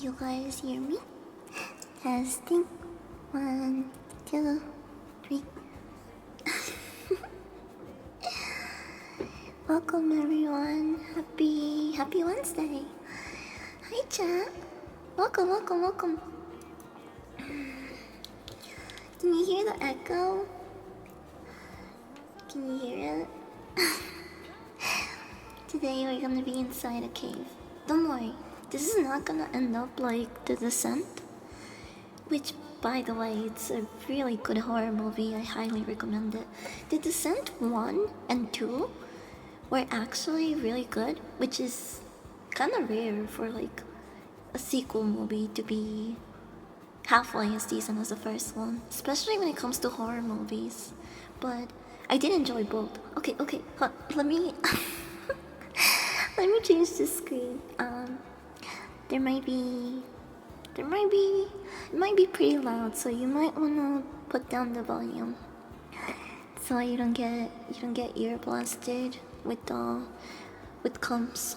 You guys hear me? Testing. 1, 2, 3. Welcome everyone. Happy Wednesday. Hi chat. Welcome. Can you hear the echo? Can you hear it? Today we're gonna be inside a cave. Don't worry, this is not gonna end up like The Descent, which, by the way, it's a really good horror movie. I highly recommend it. The Descent 1 and 2 were actually really good, which is kind of rare for like a sequel movie to be halfway as decent as the first one, especially when it comes to horror movies. But I did enjoy both. Okay, let me let me change the screen. There might be it might be pretty loud, so you might wanna put down the volume so you don't get ear blasted with clumps.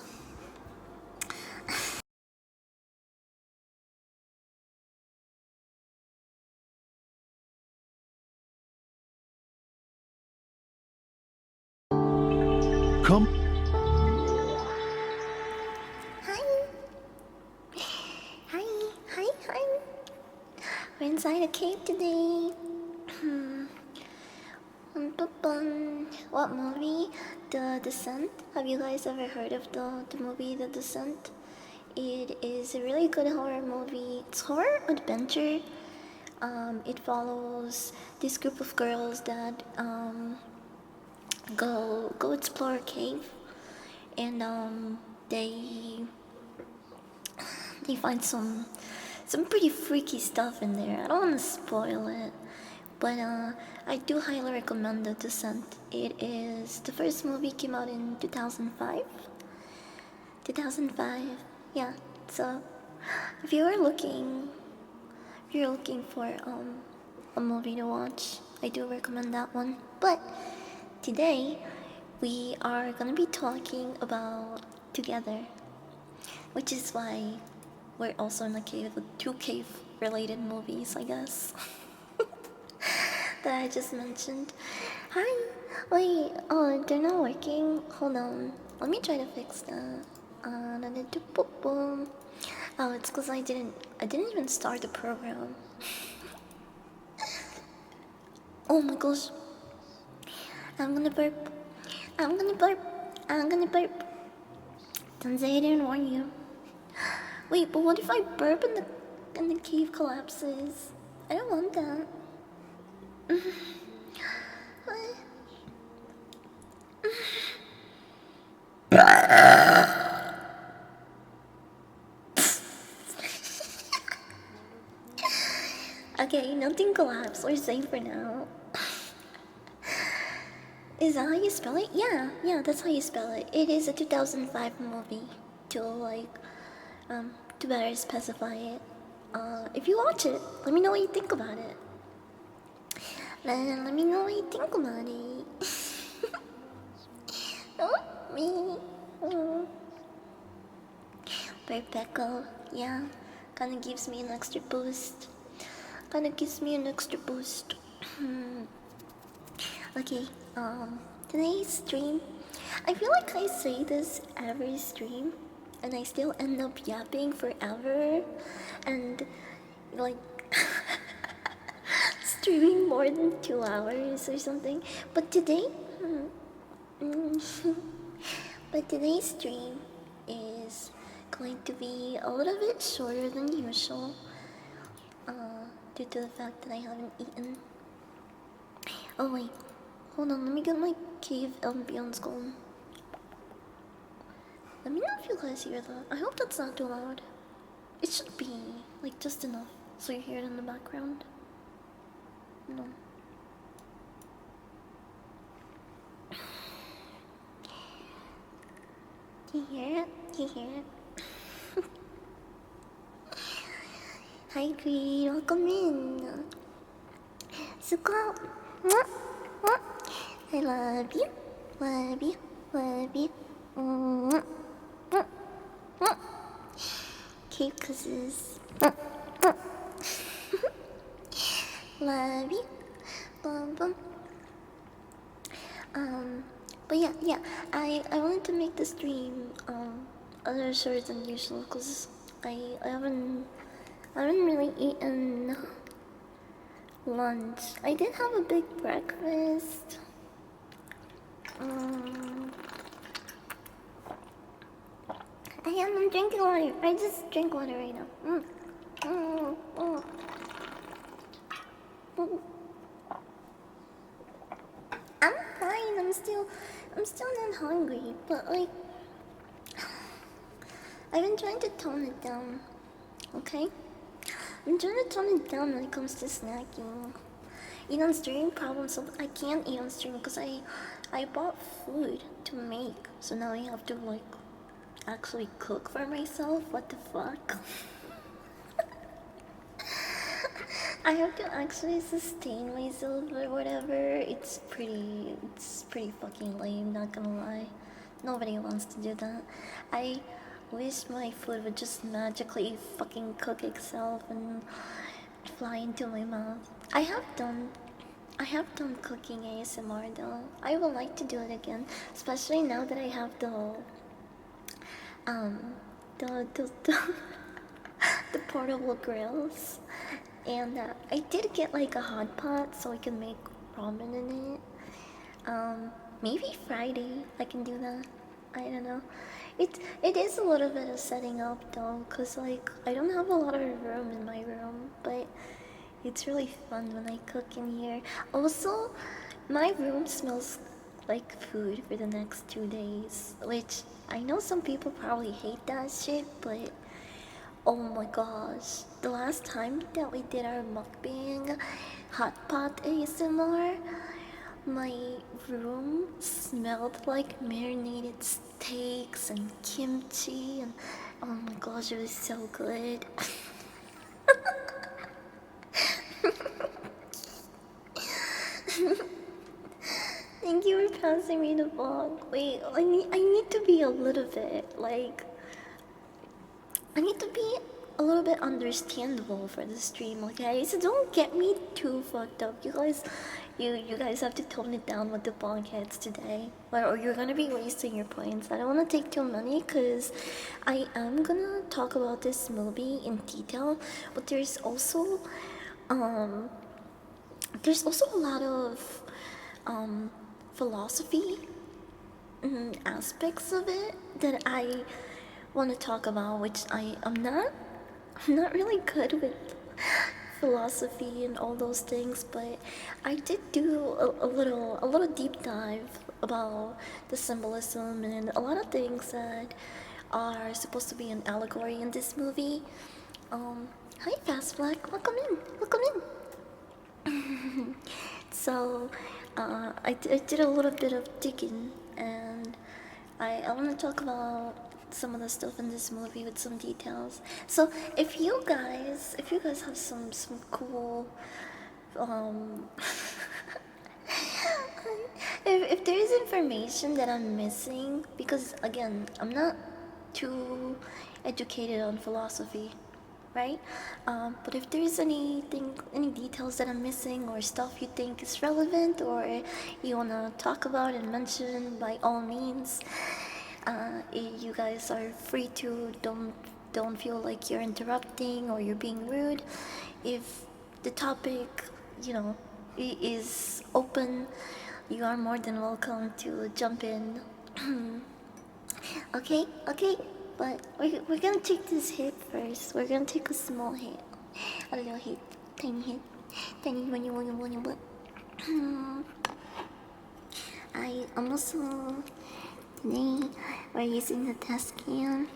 Come. Hi. We're inside a cave today. What movie? The Descent. Have you guys ever heard of the movie The Descent? It is a really good horror movie. It's horror adventure. It follows this group of girls that go explore a cave, and they find some pretty freaky stuff in there. I don't want to spoil it, but I do highly recommend The Descent. It is the first movie came out in 2005. 2005, yeah. So if you're looking for a movie to watch, I do recommend that one. But today we are gonna be talking about Together, which is why we're also in a cave with two cave related movies, I guess. That I just mentioned. Hi! Wait, oh, they're not working? Hold on. Let me try to fix that. Oh, it's because I didn't even start the program. Oh my gosh. I'm gonna burp. I'm gonna burp. Don't say I didn't warn you. Wait, but what if I burp and the cave collapses? I don't want that. Okay, nothing collapsed. We're safe for now. Is that how you spell it? Yeah, that's how you spell it. It is a 2005 movie. To better specify it. If you watch it, let me know what you think about it. Let me know what you think about it. Oh, me. Oh. Perfecto. Yeah, kinda gives me an extra boost. Okay, today's stream, I feel like I say this every stream, and I still end up yapping forever, and like streaming more than 2 hours or something. But today, but today's stream is going to be a little bit shorter than usual, due to the fact that I haven't eaten. Oh wait, hold on, let me get my cave ambience going. Let me know if you guys hear that. I hope that's not too loud. It should be, like, just enough so you hear it in the background. No. You hear it? You hear it? Hi, Green. Welcome in. Suko. I love you. Love you. cave kisses. Love you. Bum bum. But yeah, I wanted to make the stream other shorter than usual because I haven't really eaten lunch. I did have a big breakfast. I'm drinking water. I just drink water right now. I'm fine. I'm still not hungry, but like, I've been trying to tone it down. Okay, I'm trying to tone it down when it comes to snacking. Eat on stream problem, so I can't eat on stream because I bought food to make, so now I have to like actually cook for myself. What the fuck? I have to actually sustain myself or whatever. It's pretty fucking lame, not gonna lie. Nobody wants to do that. I wish my food would just magically fucking cook itself and fly into my mouth. I have done cooking ASMR though. I would like to do it again, especially now that I have um the the portable grills. And I did get like a hot pot so I can make ramen in it. Maybe Friday I can do that. I don't know. It is a little bit of setting up though, cause like I don't have a lot of room in my room, but it's really fun when I cook in here. Also, my room smells like food for the next 2 days, which I know some people probably hate that shit, but oh my gosh, the last time that we did our mukbang hot pot ASMR, my room smelled like marinated steaks and kimchi, and oh my gosh, it was so good. Thank you for passing me the vlog. Wait, I need to be a little bit like I need to be a little bit understandable for the stream, okay? So don't get me too fucked up. You guys have to tone it down with the blockheads today, or you're gonna be wasting your points. I don't want to take too many because I am gonna talk about this movie in detail, but um there's also a lot of philosophy aspects of it that I want to talk about, which I'm not really good with philosophy and all those things, but I did do a little deep dive about the symbolism and a lot of things that are supposed to be an allegory in this movie. Hi Fast Black, welcome in, welcome in. So, I did a little bit of digging, and I want to talk about some of the stuff in this movie with some details. So, if you guys have some cool, um, if there is information that I'm missing, because again, I'm not too educated on philosophy, right? But if there's any details that I'm missing or stuff you think is relevant or you wanna talk about and mention, by all means, you guys are free to. Don't feel like you're interrupting or you're being rude. If the topic, you know, is open, you are more than welcome to jump in. Okay, okay, but we're gonna take this hit first. We're gonna take a small hit, a little hit, tiny when you but. I also today we're using the test cam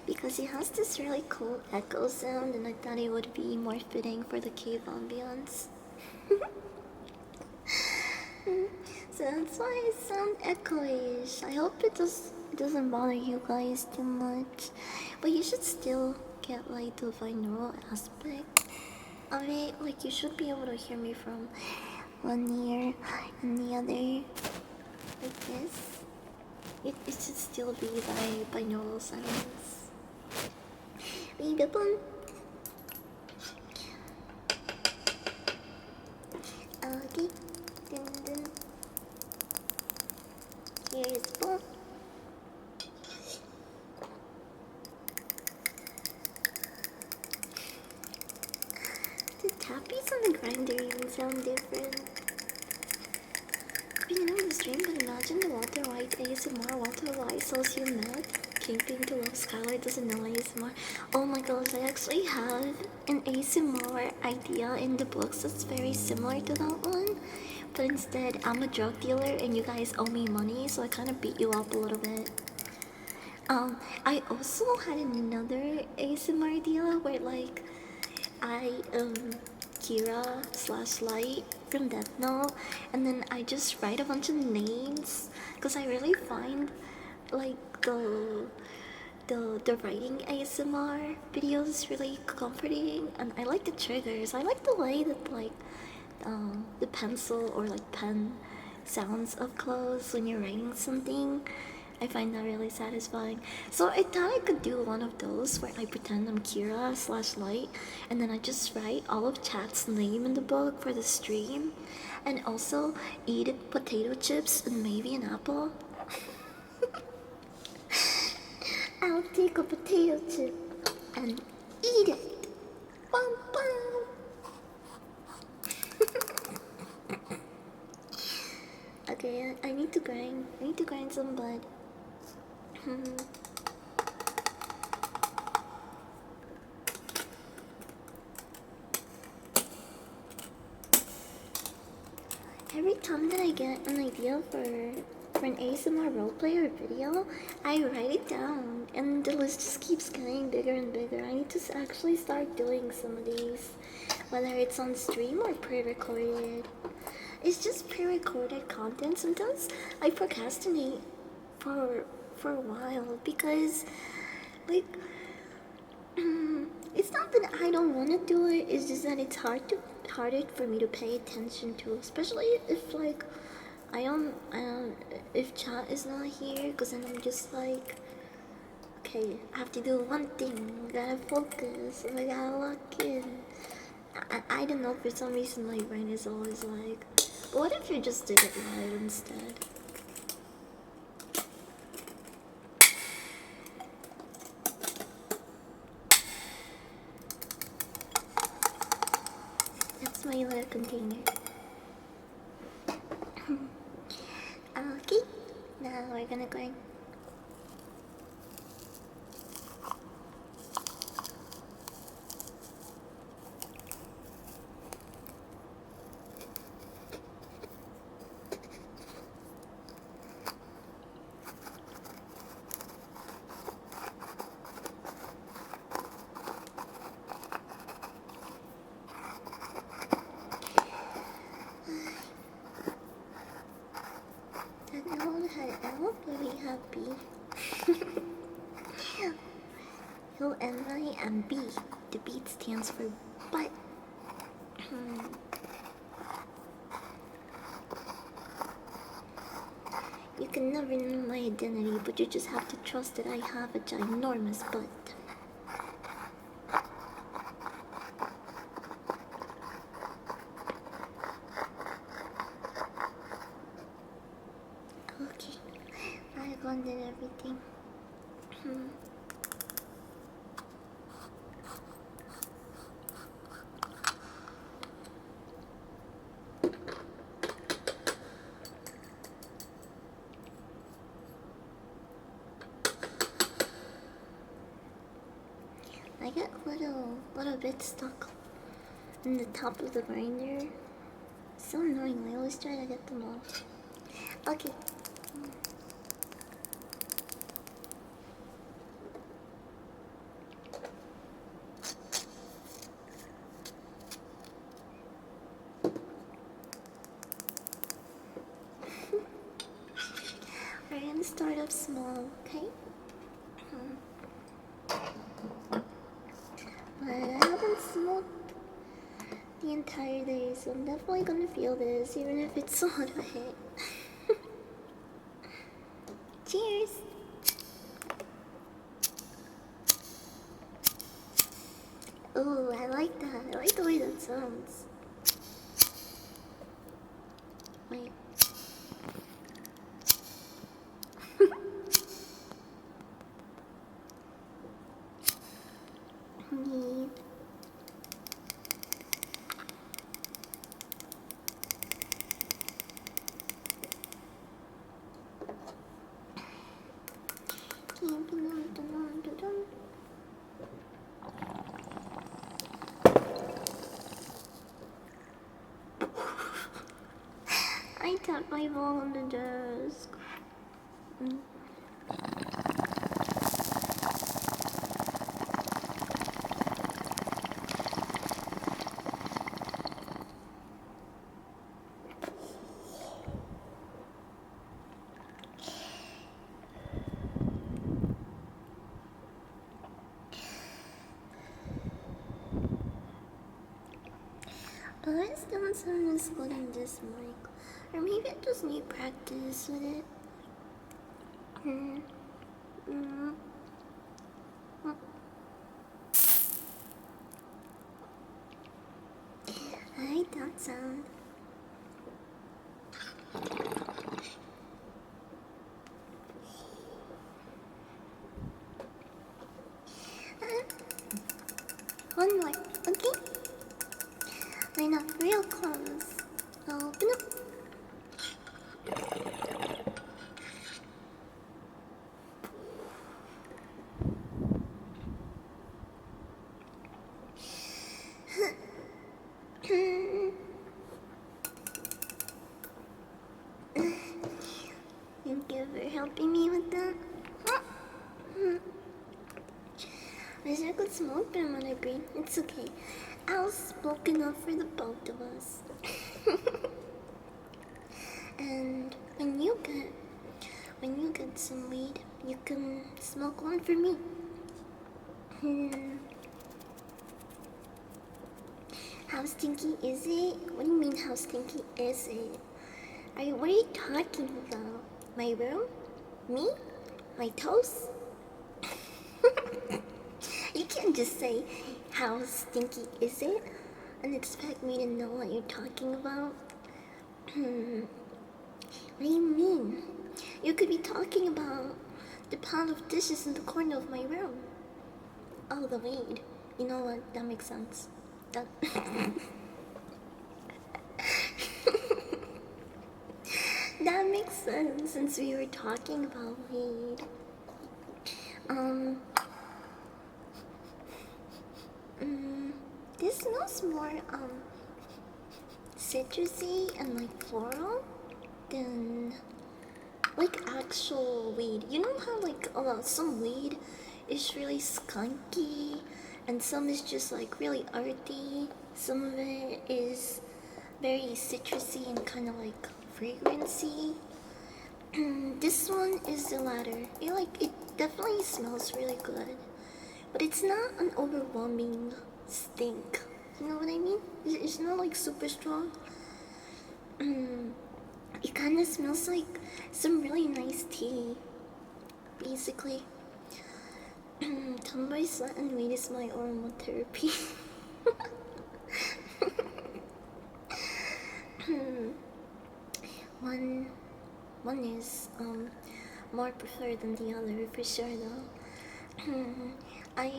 because it has this really cool echo sound, and I thought it would be more fitting for the cave ambience. So that's why it sounds echoish. I hope it doesn't bother you guys too much, but you should still get like the binaural aspect of it. Like you should be able to hear me from one ear and the other, like this. It should still be by binaural sounds. Baby boom. Okay. Dun, dun. Here's boom. The tappies on the grinder even sound different. Been on the stream, but imagine the Walter White ASMR. Walter White sells you mad. Keeping to love Skylar doesn't know ASMR. Oh my gosh, I actually have an ASMR idea in the books that's very similar to that one. But instead, I'm a drug dealer and you guys owe me money, so I kind of beat you up a little bit. I also had another ASMR idea where like Kira slash Light from Death Note, and then I just write a bunch of names because I really find like the writing ASMR videos really comforting, and I like the triggers. I like the way that like the pencil or like pen sounds up close when you're writing something. I find that really satisfying. So I thought I could do one of those where I pretend I'm Kira slash Light, and then I just write all of Chat's name in the book for the stream, and also eat potato chips and maybe an apple. I'll take a potato chip and eat it. Bum, bum. Okay, I need to grind. I need to grind some blood. Every time that I get an idea for an ASMR roleplay or video, I write it down, and the list just keeps getting bigger and bigger. I need to actually start doing some of these, whether it's on stream or pre-recorded. It's just pre-recorded content. Sometimes I procrastinate for a while because, like, it's not that I don't want to do it. It's just that it's harder for me to pay attention to, especially if like if chat is not here, because then I'm just like, okay, I have to do one thing. Gotta focus. And I gotta lock in. I don't know. For some reason, my brain is always like, what if you just did it live instead? That's my little container. Okay, now we're gonna go. I'll be happy. He'll N-I and B. The beat stands for butt. You can never know my identity, but you just have to trust that I have a ginormous butt. Okay, I blended everything. I get little bits stuck in the top of the grinder. So annoying. I always try to get them off. Okay. We're gonna start up small, okay? But I haven't smoked the entire day, so I'm definitely gonna feel this, even if it's a little hit. Cheers! Ooh, I like that. I like the way that sounds. Wait. Need. I tapped my ball on the desk. Mm. But I still sound as good on this mic. Or maybe I just need practice with it. Mm. Mm. Mm. I hate that sound. One more, okay? Line up real close. Open up. Thank you for helping me with that. I wish I could smoke, but I'm on a green. It's okay. I'll smoke enough for the both of us. And when you get some weed, you can smoke one for me. How stinky is it? What do you mean, how stinky is it? What are you talking about? My room? Me? My toes? You can't just say, how stinky is it? And expect me to know what you're talking about? What do you mean? You could be talking about the pile of dishes in the corner of my room. Oh, the weed. You know what? That makes sense. That that makes sense since we were talking about weed. This smells more citrusy and like floral than like actual weed. You know how like some weed is really skunky and some is just like really earthy. Some of it is very citrusy and kind of like fragrancy. This one is the latter. It definitely smells really good, but it's not an overwhelming stink. You know what I mean? It's not like super strong. It kind of smells like some really nice tea, basically. Tomboy sweat and weed is my aromatherapy. one one is more preferred than the other for sure though. I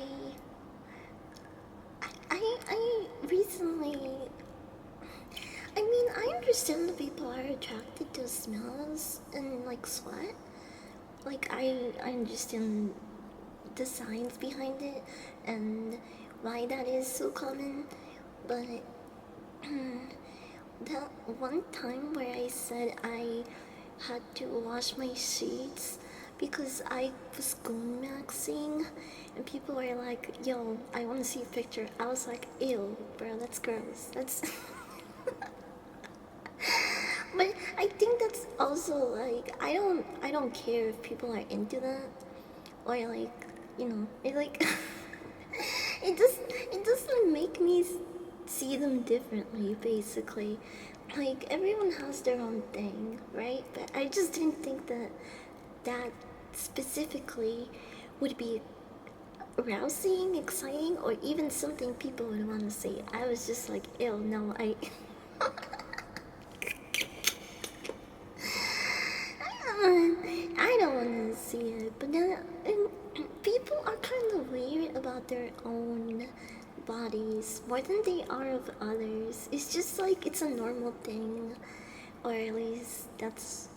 I recently, I mean, I understand that people are attracted to smells and like sweat. Like I understand the science behind it and why that is so common, but that one time where I said I had to wash my sheets because I was goon maxing and people were like, yo, I want to see a picture. I was like, ew, bro, that's gross. That's. But I think that's also like I don't care if people are into that or like it like it doesn't make me see them differently basically. Like everyone has their own thing, right? But I just didn't think that specifically would be rousing, exciting, or even something people would want to see. I was just like, ew, no, I don't want to see it. But then people are kind of weird about their own bodies more than they are of others. It's just like it's a normal thing, or at least that's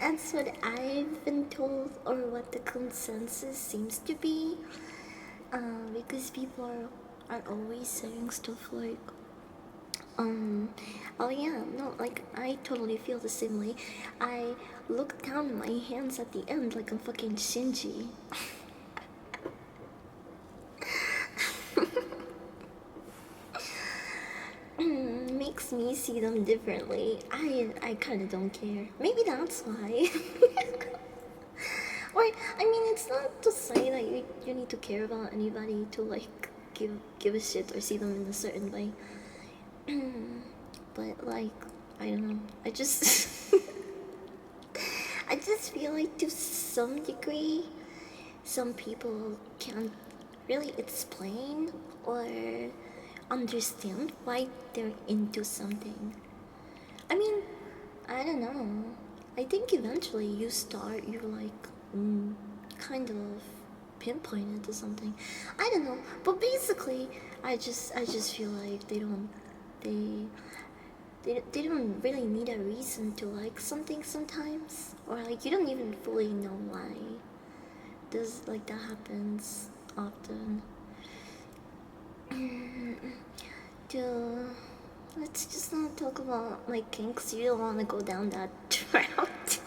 that's what I've been told, or what the consensus seems to be. Because people are always saying stuff like, oh yeah, no, like I totally feel the same way. I look down at my hands at the end like I'm fucking Shinji. Makes me see them differently. I kind of don't care. Maybe that's why. Or I mean, it's not to say that you need to care about anybody to like give a shit or see them in a certain way. But like, I don't know. I just I just feel like to some degree, some people can't really explain or understand why they're into something. I mean, I don't know. I think eventually you're like, kind of pinpointed to something. I don't know, but basically, I just feel like they they don't really need a reason to like something sometimes, or like you don't even fully know why. Does like that happens often. Do let's just not talk about my kinks. You don't want to go down that route.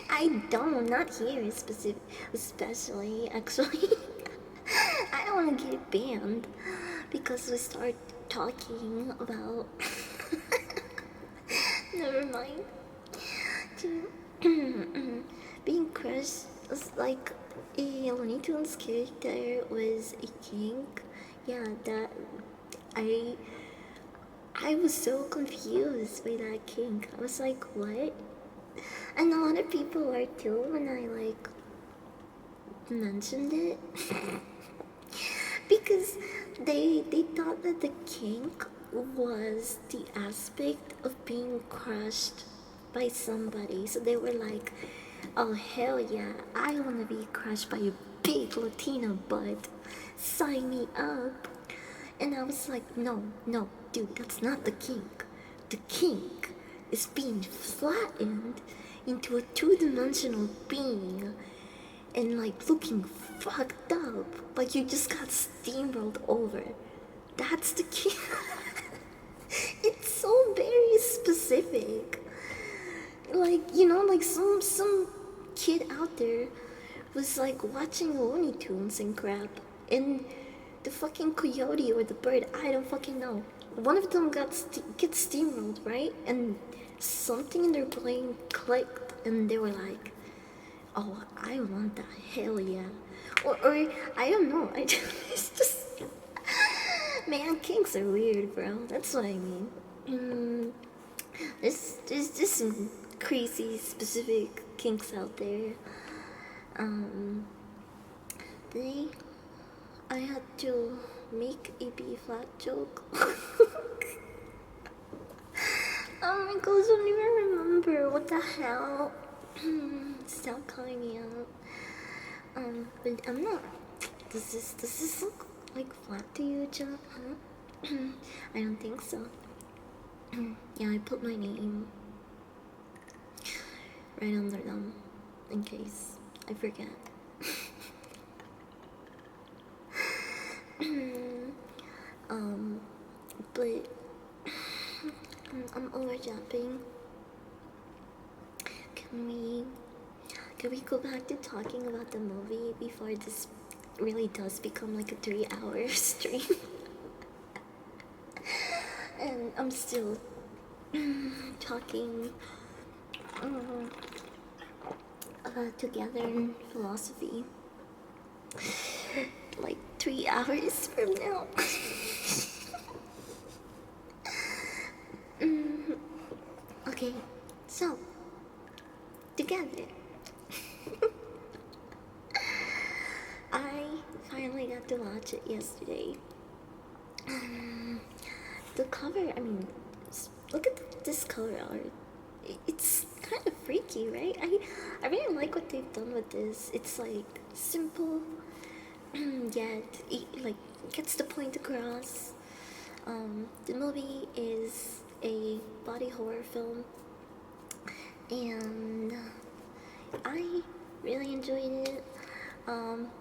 I don't, not here especially actually. I don't want to get banned because we start talking about. Never mind. Being crushed was like a Looney Tunes character was a kink. Yeah, that I I was so confused by that kink. I was like, what? And a lot of people were too when I like mentioned it. Because they thought that the kink was the aspect of being crushed by somebody. So they were like, oh hell yeah, I wanna be crushed by a big Latina butt. Sign me up. And I was like, no, no, dude, that's not the kink. The kink is being flattened into a two-dimensional being and like looking fucked up, like you just got steamrolled over. That's the key. It's so very specific. Like like some kid out there was like watching Looney Tunes and crap, and the fucking coyote or the bird, I don't fucking know. One of them gets steamrolled, right? And something in their brain clicked, and they were like, oh, I want that, hell yeah. Or I don't know, it's just, man, kinks are weird, bro, that's what I mean. There's just some crazy specific kinks out there. Um, they, I had to make a B flat joke. Oh my gosh, I don't even remember, what the hell. Stop calling me out. But I'm not. Does this look like flat to you, John? Huh? I don't think so. Yeah, I put my name right under them in case I forget. But I'm overjumping. Can we Can we go back to talking about the movie before this really does become like a 3-hour stream? And I'm still talking together in philosophy. Like 3 hours from now. Okay, so together. watch it yesterday. The cover, I mean, look at this cover art. It's kind of freaky, right? I really like what they've done with this. It's like simple, yet it like gets the point across. The movie is a body horror film, and I really enjoyed it.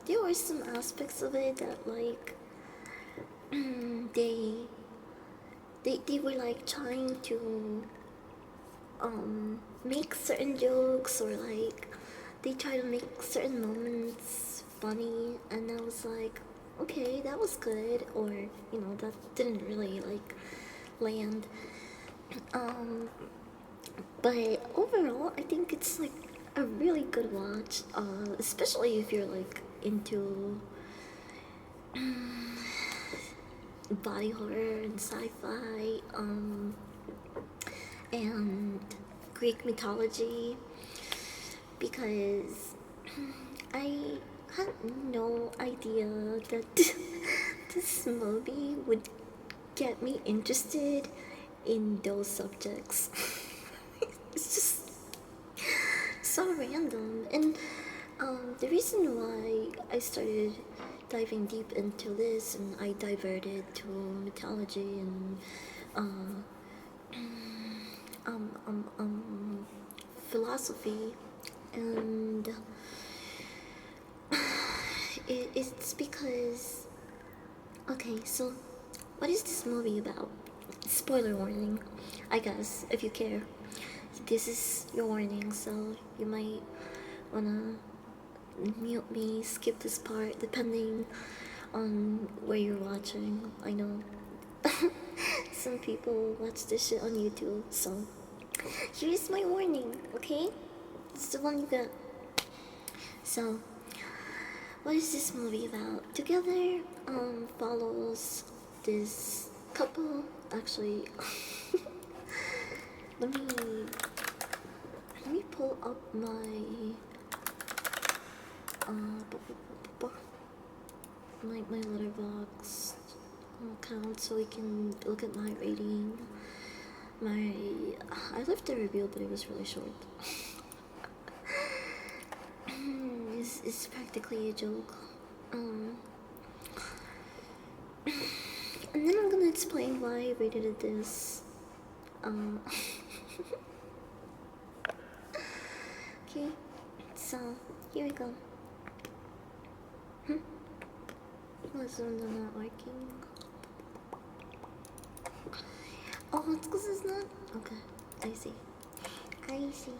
There were some aspects of it that like they they were like trying to make certain jokes, or like they try to make certain moments funny, and I was like, okay, that was good, or that didn't really like land. um but overall I think it's like a really good watch, especially if you're like into body horror and sci-fi, and Greek mythology, because I had no idea that this movie would get me interested in those subjects. It's just so random, and the reason why I started diving deep into this and I diverted to mythology and uh, um, um, um, philosophy, and it's because, okay, so what is this movie about? Spoiler warning, I guess, if you care. This is your warning, so you might wanna mute me, skip this part, depending on where you're watching. I know some people watch this shit on YouTube, so here's my warning, okay? It's the one you got. So, what is this movie about? Together follows this couple. Actually, let me pull up my my letterbox account so we can look at my rating. I left a review, but it was really short. It's practically a joke. And then I'm gonna explain why I rated it this. Okay, so here we go. Was not working? Oh, it's because it's not. Okay, I see. I see.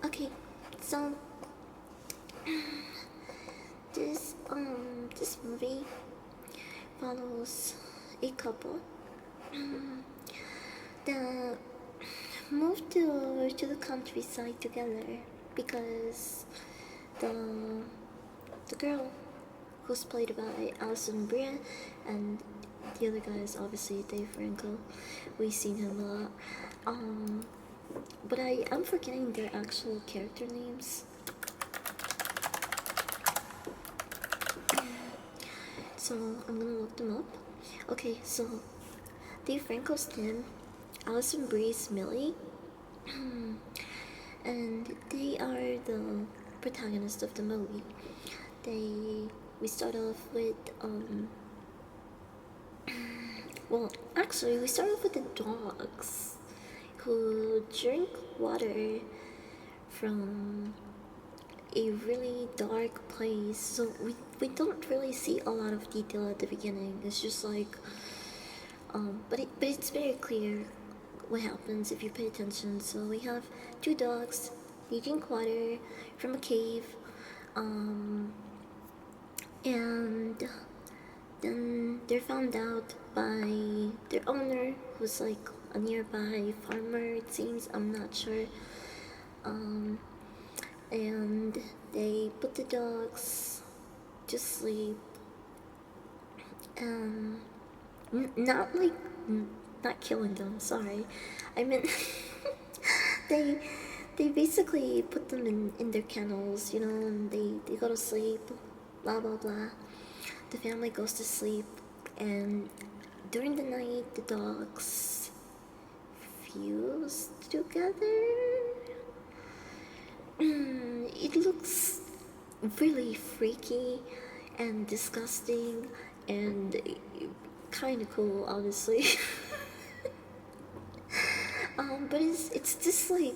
Okay, so this movie follows a couple that moved to the countryside together because the girl who's played by Alison Brie, and the other guy is obviously Dave Franco. We've seen him a lot. But I am forgetting their actual character names. So I'm gonna look them up. Okay, so Dave Franco's Tim, Alison Brie's Millie, and they are the protagonists of the movie. We start off with well, actually we start off with the dogs who drink water from a really dark place. So we don't really see a lot of detail at the beginning. It's just like but it's very clear what happens if you pay attention. So we have two dogs, they drink water from a cave, and then they're found out by their owner, who's like a nearby farmer, it seems. I'm not sure. And they put the dogs to sleep. Not like, not killing them. Sorry, I meant they they basically put them in their kennels, and they go to sleep, blah blah blah. The family goes to sleep, and during the night, the dogs fuse together. It looks really freaky and disgusting and kind of cool, honestly. But it's this like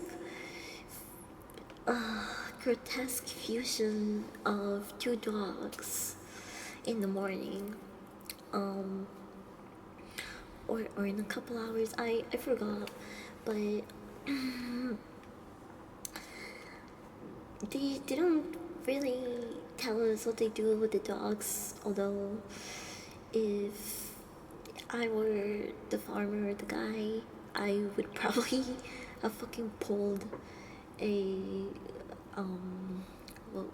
grotesque fusion of two dogs in the morning, um, or in a couple hours. I forgot, but they don't really tell us what they do with the dogs. Although, if I were the farmer or the guy, I would probably have fucking pulled a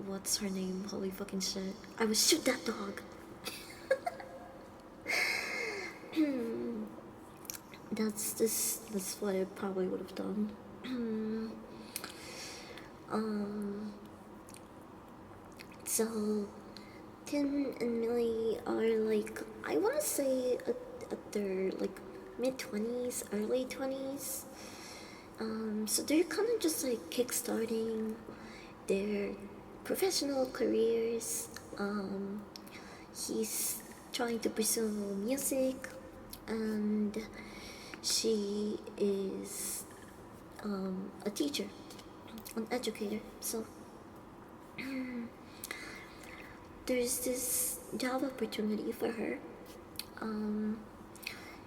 what's her name? Holy fucking shit! I would shoot that dog. That's what I probably would have done. um, so Tim and Millie are like, I want to say at their like mid-20s, early 20s. So they're kind of just like kickstarting their professional careers. He's trying to pursue music, and she is a teacher, an educator. So there's this job opportunity for her,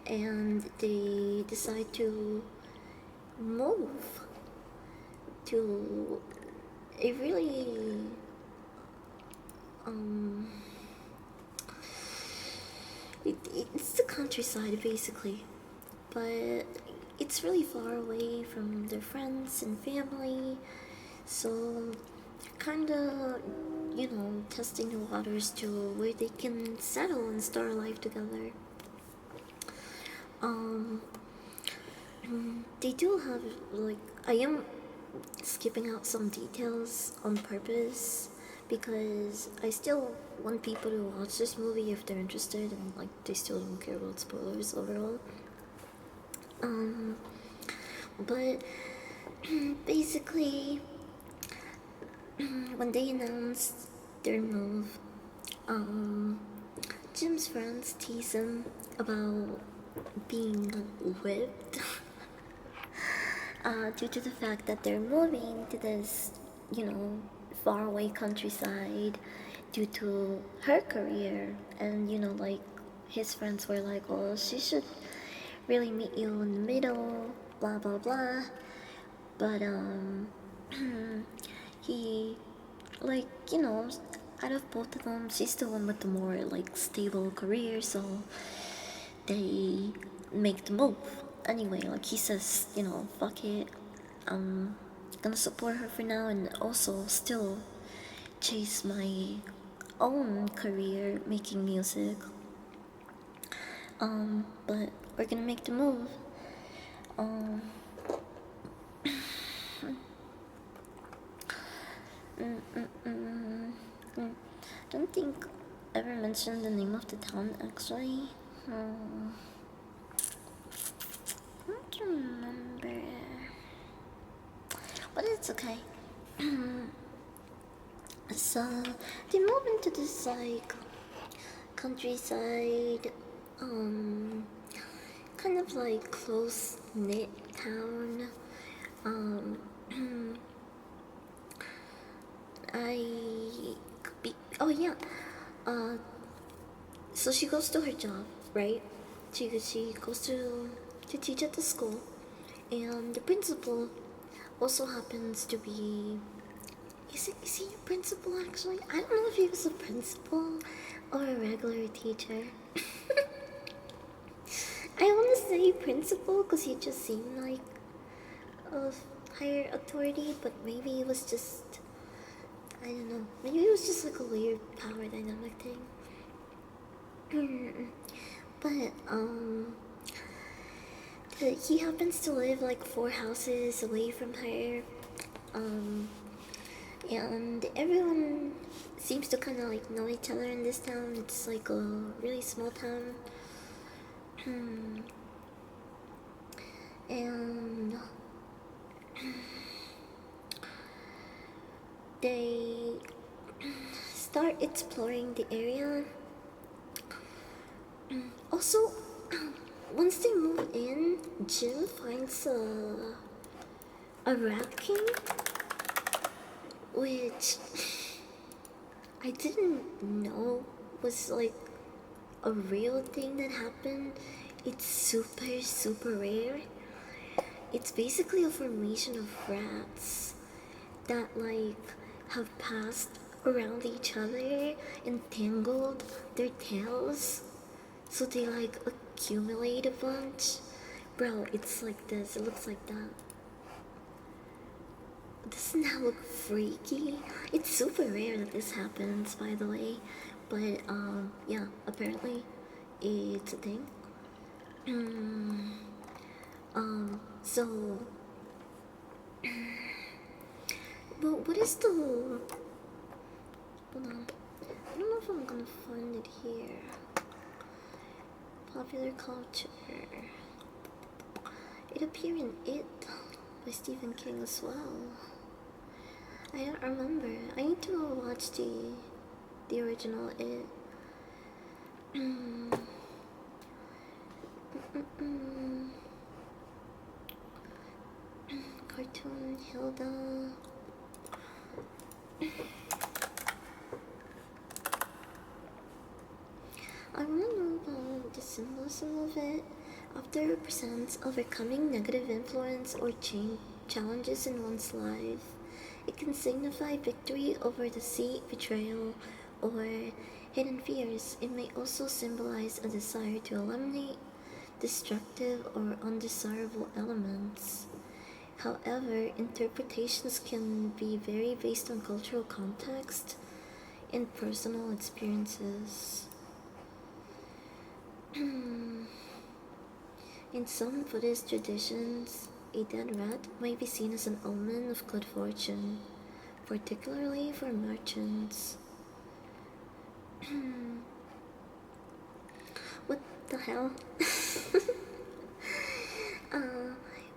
and they decide to move to a really it's the countryside basically, but it's really far away from their friends and family, so kind of testing the waters to where they can settle and start a life together. um they do have, like, I am skipping out some details on purpose because I still want people to watch this movie if they're interested and like they still don't care about spoilers overall. But basically, when they announced their move, Jim's friends tease him about being whipped due to the fact that they're moving to this, faraway countryside due to her career. And, like, his friends were like, well, she should really meet you in the middle, blah, blah, blah. But, he, like, out of both of them, she's the one with the more, like, stable career, so they make the move. Anyway, like, he says, fuck it, I'm gonna support her for now and also still chase my own career making music. But we're gonna make the move. Don't think I ever mentioned the name of the town actually. I don't remember. But it's okay. So they move into this like countryside, kind of like close knit town. Um, oh yeah. So she goes to her job, right? She goes to teach at the school, and the principal also happens to be. Is he a principal actually? I don't know if he was a principal or a regular teacher. I want to say principal because he just seemed like a higher authority, but maybe it was just, I don't know. Maybe it was just like a weird power dynamic thing. But he happens to live like 4 houses away from her. Um, and everyone seems to kind of like know each other in this town. It's like a really small town. And they start exploring the area. Also, once they move in, Jim finds a rat king, which I didn't know was like a real thing that happened. It's super, super rare. It's basically a formation of rats that like have passed around each other and tangled their tails, so they like accumulate a bunch. Bro, it's like this. It looks like that. Doesn't that look freaky? It's super rare that this happens, by the way. But yeah, apparently it's a thing. So, but what is the? Hold on. I don't know if I'm gonna find it here. Popular culture. It appeared in It by Stephen King as well. I don't remember. I need to go watch the original It. Cartoon Hilda. I want to know about the symbolism of it. Often represents overcoming negative influence or challenges in one's life. It can signify victory over deceit, betrayal, or hidden fears. It may also symbolize a desire to eliminate destructive or undesirable elements. However, interpretations can be vary based on cultural context and personal experiences. In some Buddhist traditions, a dead rat might be seen as an omen of good fortune, particularly for merchants. What the hell?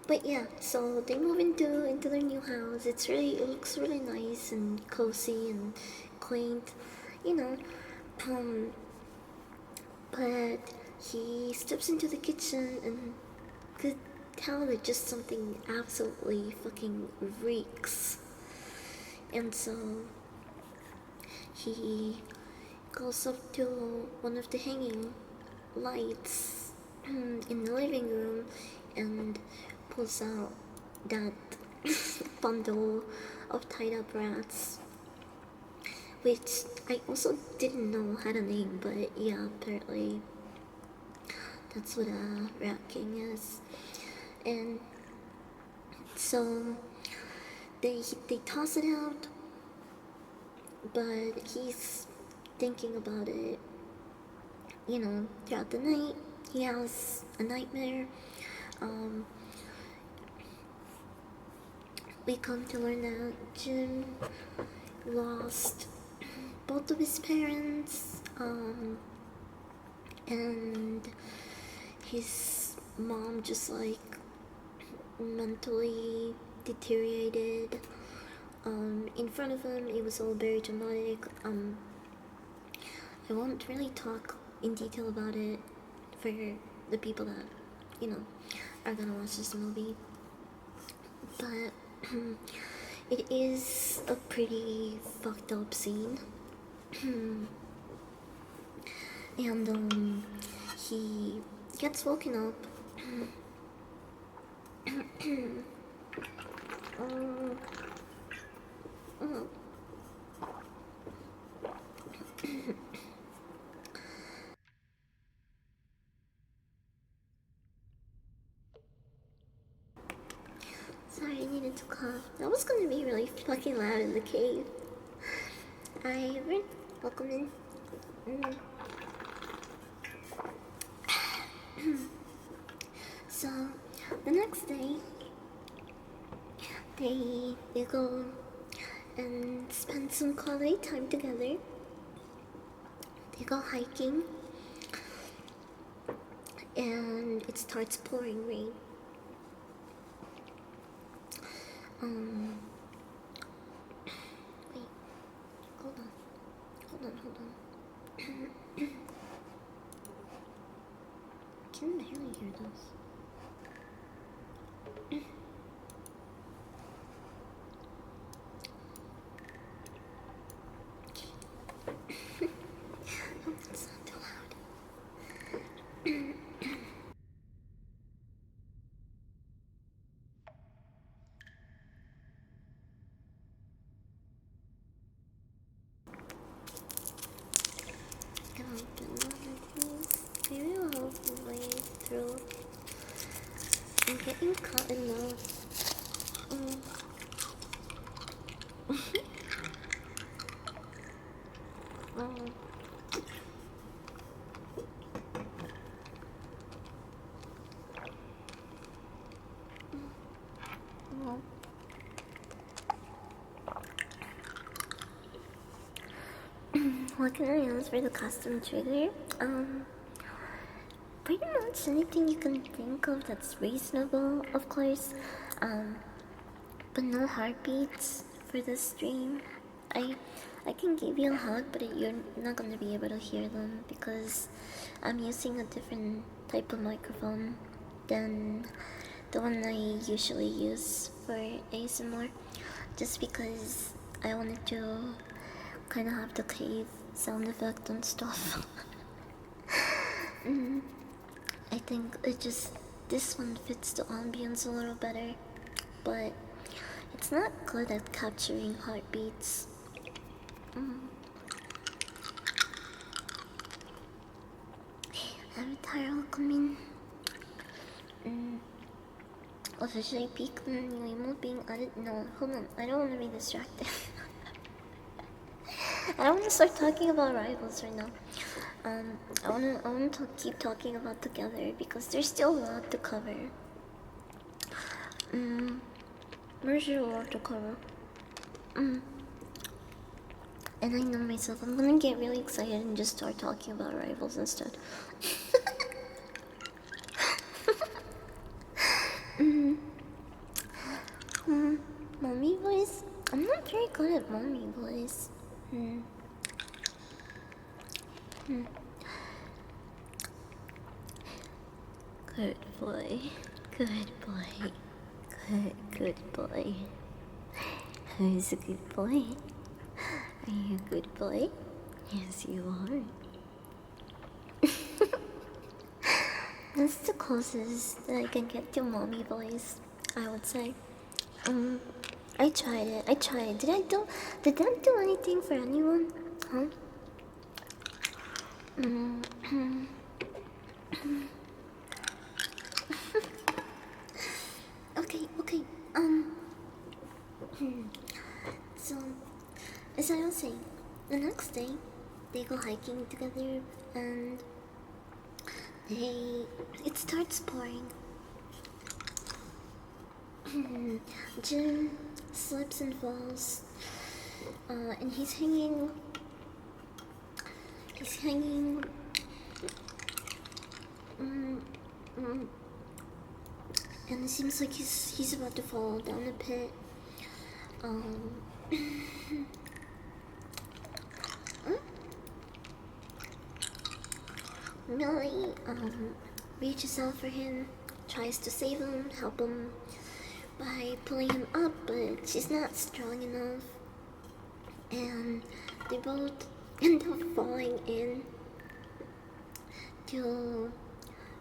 But yeah, so they move into their new house. It looks really nice and cozy and quaint, you know. Um, but he steps into the kitchen and could tell that just something absolutely fucking reeks. And so he goes up to one of the hanging lights in the living room and pulls out that bundle of tied up rats, which I also didn't know had a name, but yeah, apparently that's what a rat king is. And so they toss it out, but he's thinking about it, throughout the night. He has a nightmare. We come to learn that Jim lost both of his parents, and his mom just like mentally deteriorated. In front of him, it was all very dramatic. I won't really talk in detail about it for the people that, are gonna watch this movie. But it is a pretty fucked up scene. And he gets woken up. Sorry, I needed to cough. That was gonna be really fucking loud in the cave. Alright, welcome in. So the next day, they go and spend some quality time together. They go hiking, and it starts pouring rain. Wait, hold on. I can barely hear this. Oh, it's not too loud. Maybe I'll help my way through. I'm getting caught in love. What can I use for the custom trigger? Pretty much anything you can think of that's reasonable, of course. But no heartbeats for this stream. I can give you a hug, but you're not gonna be able to hear them because I'm using a different type of microphone than the one I usually use for ASMR, just because I wanted to kind of have the cave sound effect and stuff. I think this one fits the ambience a little better, but it's not good at capturing heartbeats. Avatar will come in. Officially peak new emote being added. No, hold on. I don't want to be distracted. I don't want to start talking about rivals right now. I want to keep talking about Together because there's still a lot to cover. There's still a lot to cover. And I know myself, I'm gonna get really excited and just start talking about rivals instead. Mommy voice? I'm not very good at mommy voice. Good boy. Good boy. Good boy. Who's a good boy? Are you a good boy? Yes, you are. That's the closest that I can get to mommy voice, I would say. I tried it. Did that do anything for anyone? Huh? Okay. So, as I was saying, the next day, they go hiking together and it starts pouring. Jim slips and falls, and he's hanging, and it seems like he's about to fall down the pit. Millie reaches out for him, tries to save him, help him by pulling him up, but she's not strong enough, and they both end up falling in to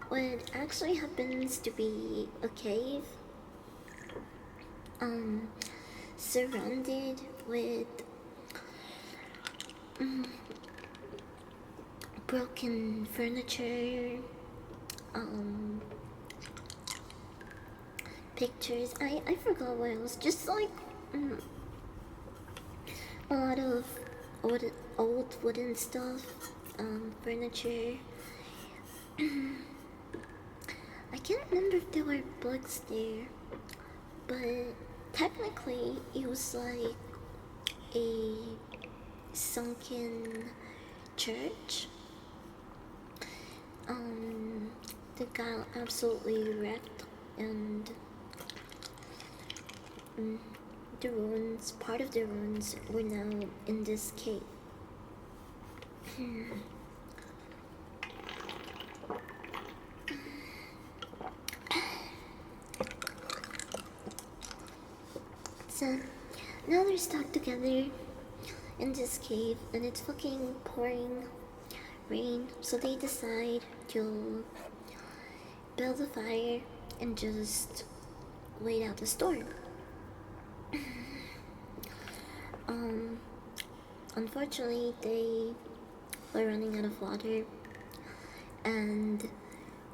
what actually happens to be a cave, surrounded with broken furniture, pictures. I forgot what else. Just like a lot of old wooden stuff, furniture. I can't remember if there were bugs there, but technically it was like a sunken church that got absolutely wrecked, and the ruins, part of the ruins, were now in this cave. So now they're stuck together in this cave, and it's fucking pouring rain, so they decide to build a fire and just wait out the storm. Unfortunately, they were running out of water and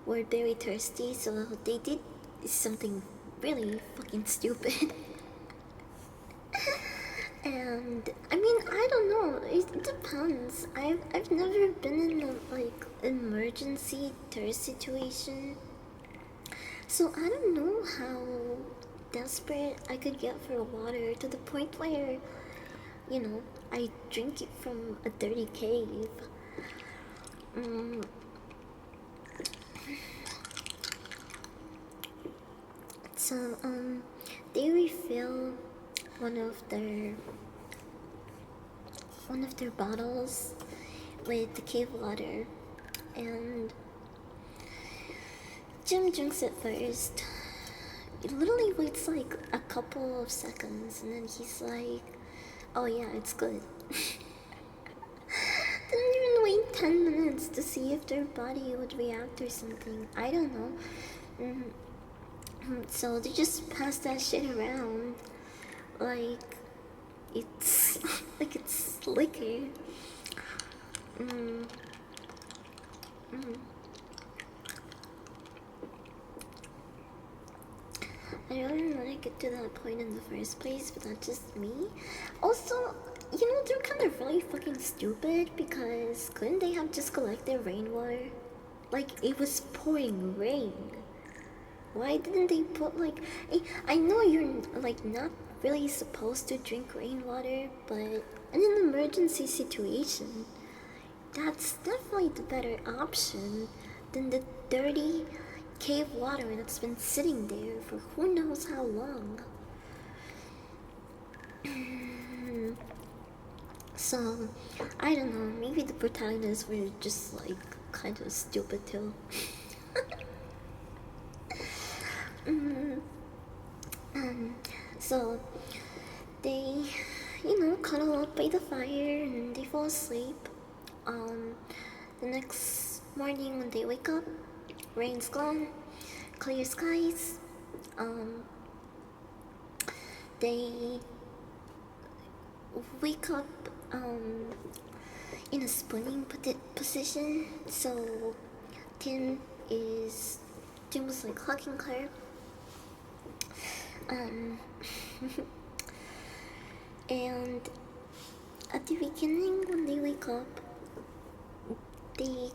were very thirsty, so they did something really fucking stupid. And I mean, I don't know. It depends. I've never been in a like emergency thirst situation, so I don't know how desperate I could get for water to the point where, you know, I drink it from a dirty cave. So they refill one of their bottles with the cave water, and Jim drinks it first. He literally waits like a couple of seconds, and then he's like, "Oh yeah, it's good." Didn't even wait 10 minutes to see if their body would react or something. I don't know. So they just pass that shit around like it's like it's liquor. I don't know how to get to that point in the first place, but that's just me. Also, you know, they're kind of really fucking stupid, because couldn't they have just collected rainwater? Like, it was pouring rain. Why didn't they put like... I know you're like not really supposed to drink rainwater, but in an emergency situation, that's definitely the better option than the dirty cave water that's been sitting there for who knows how long. So, I don't know, maybe the protagonists were just like kind of stupid too. So they, you know, cuddle up by the fire and they fall asleep. The next morning when they wake up, rain's gone, clear skies. They wake up in a spooning position. So Tim was like hugging her. And at the beginning, when they wake up, they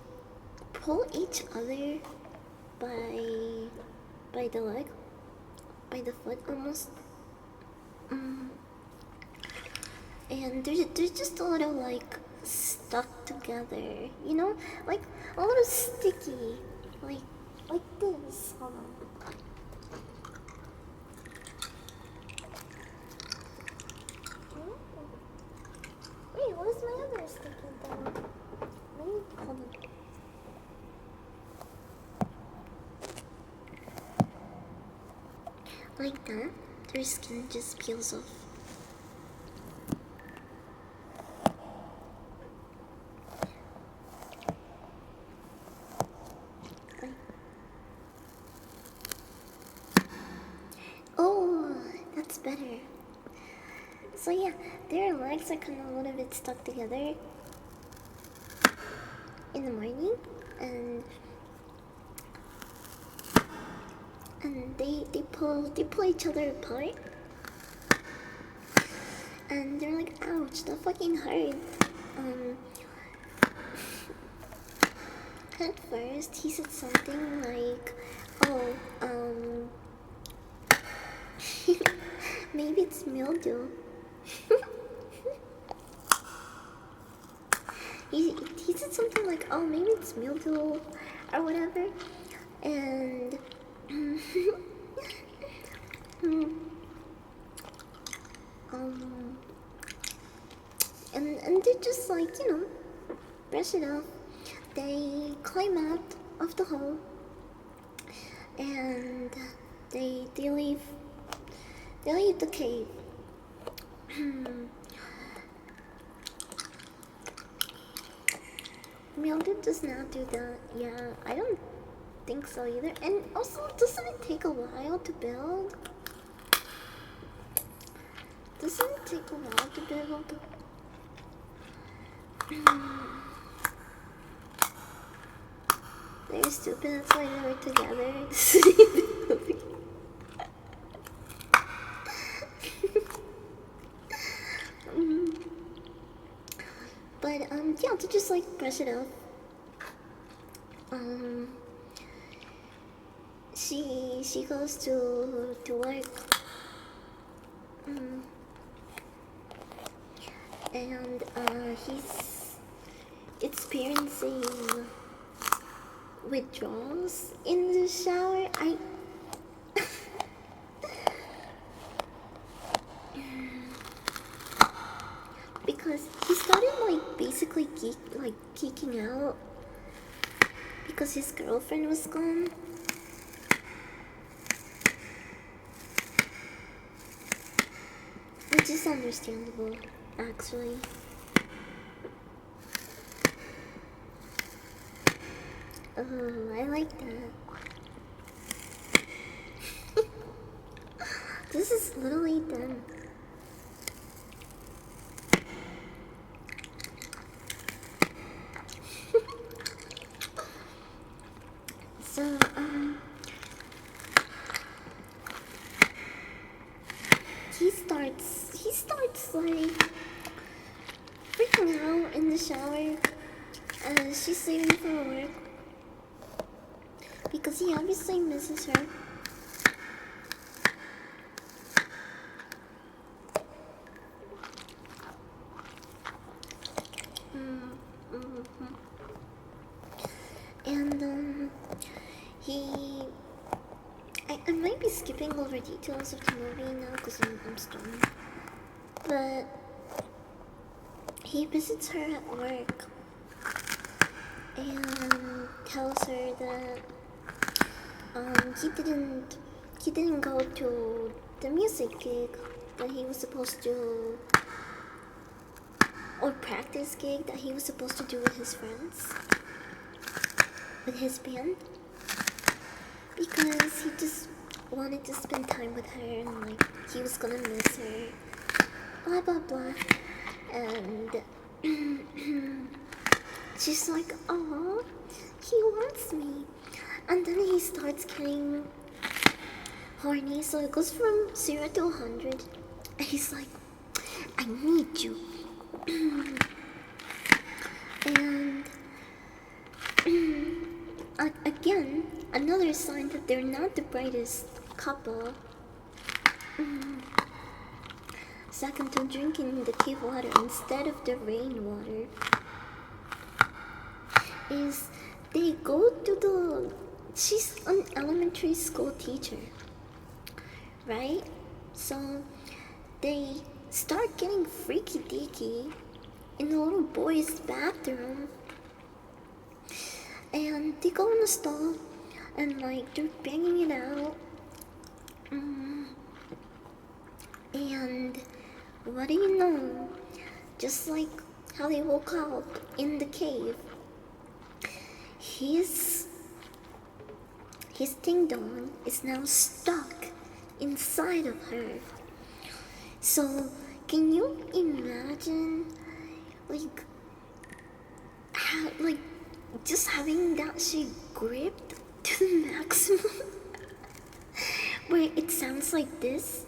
pull each other by the leg, by the foot almost. And they're just a little like stuck together, you know, like a little sticky, like this. Hold on. Wait, where's my other sticky thing? Maybe, hold on. Like that, their skin just peels off. Oh, that's better. So yeah, their legs are kind of a little bit stuck together in the morning, and they pull each other apart, and they're like, ouch, that fucking hurt. At first he said something like, Oh, maybe it's mildew. he said something like, oh, maybe it's mildew or whatever. And um, and they just like, brush it off. They climb out of the hole and they leave the cave. Mildew does not do that. Yeah, I don't think so either. And also, doesn't it take a while to build? Doesn't it take a while to build? They're stupid, that's why they were together. But yeah, to just like brush it off. She goes to work. And he's experiencing withdrawals in the shower. Because he started like basically geeking out because his girlfriend was gone. Which is understandable, actually. Oh, I like that. This is literally done. So, he starts like freaking out in the shower as she's leaving for work because he obviously misses her. And I might be skipping over details of the movie now because I'm stoned. But he visits her at work and tells her that he didn't go to the music gig that he was supposed to, or practice gig that he was supposed to do with his friends, with his band, because he just wanted to spend time with her and like he was gonna miss her, blah blah blah. And she's like, oh, he wants me. And then he starts getting horny, so it goes from 0 to 100. And he's like, I need you. And again, another sign that they're not the brightest couple. Second to drinking the cave water instead of the rainwater is they go to she's an elementary school teacher, right? So they start getting freaky deaky in the little boy's bathroom, and they go in the stall and like they're banging it out. And what do you know? Just like how they woke up in the cave, his ding dong is now stuck inside of her. So can you imagine, like, just having that shit gripped to the maximum, where it sounds like this?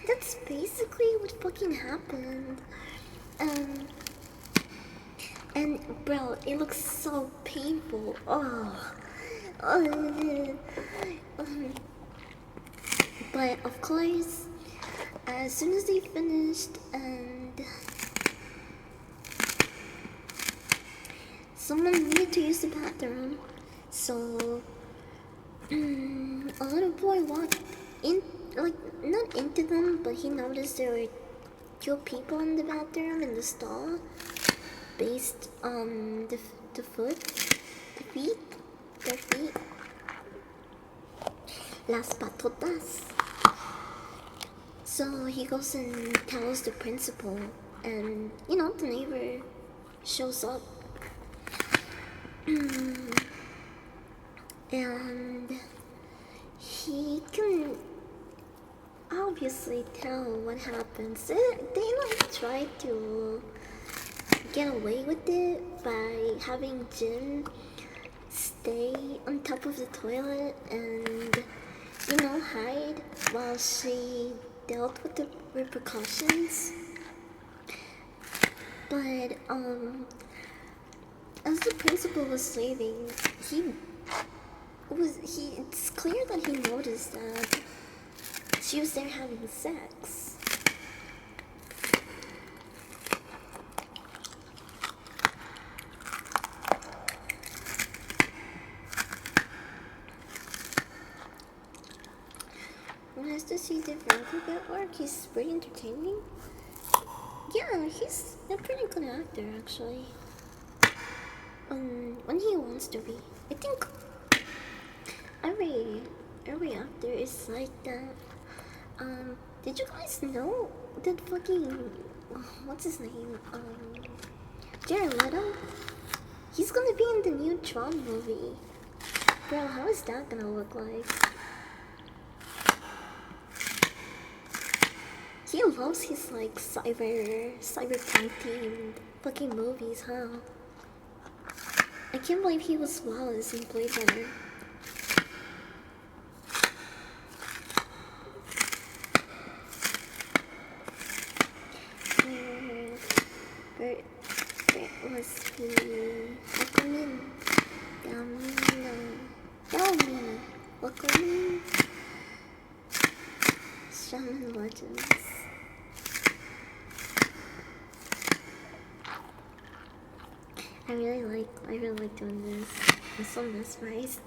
That's basically what fucking happened. bro, it looks so painful. Oh. Um, but of course, as soon as they finished and someone needed to use the bathroom, so a little boy walked in, like, not into them, but he noticed there were two people in the bathroom in the stall based on the feet, their feet, las patotas. So he goes and tells the principal, and you know, the neighbor shows up. And he can obviously tell what happens. They like try to get away with it by having Jin stay on top of the toilet and, you know, hide while she dealt with the repercussions. But as the principal was leaving, it's clear that he noticed that she was there having sex. Nice to see the Frankie at work. He's pretty entertaining. Yeah, he's a pretty good actor, actually. When he wants to be. I think every actor is like that. Did you guys know that fucking what's his name? Jared Leto? He's gonna be in the new Tron movie. Bro, how is that gonna look like? He loves his like cyberpunk themed fucking movies, huh? I can't believe he was Wallace in Blade Runner. Where was he? Aquaman. Dalmina. Aquaman. Shaman Legends. I really like doing this. I'm so mesmerized.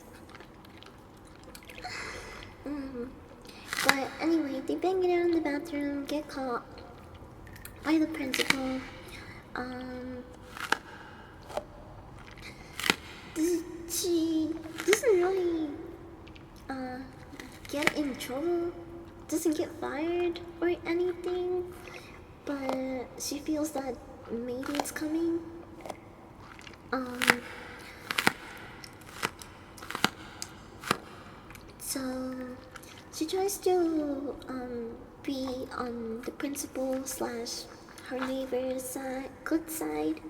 But anyway, they bang it out in the bathroom, get caught by the principal. She doesn't really get in trouble, doesn't get fired or anything, but she feels that maybe it's coming. So she tries to be on the principal / her neighbor's side, good side.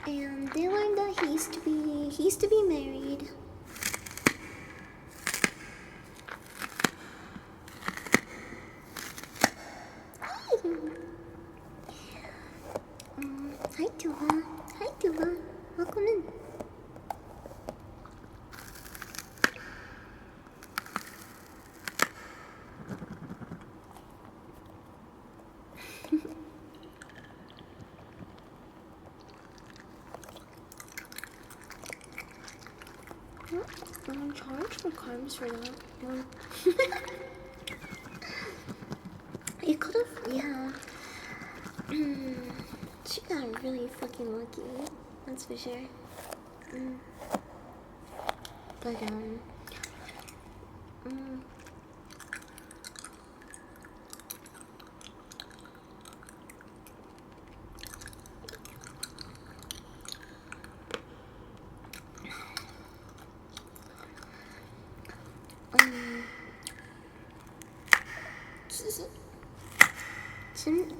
And they learn that he used to be married. Hi Tuba. Hi Tuba. Welcome in. I'm charged for carbs for that. It could have, yeah. She got really fucking lucky, that's for sure. But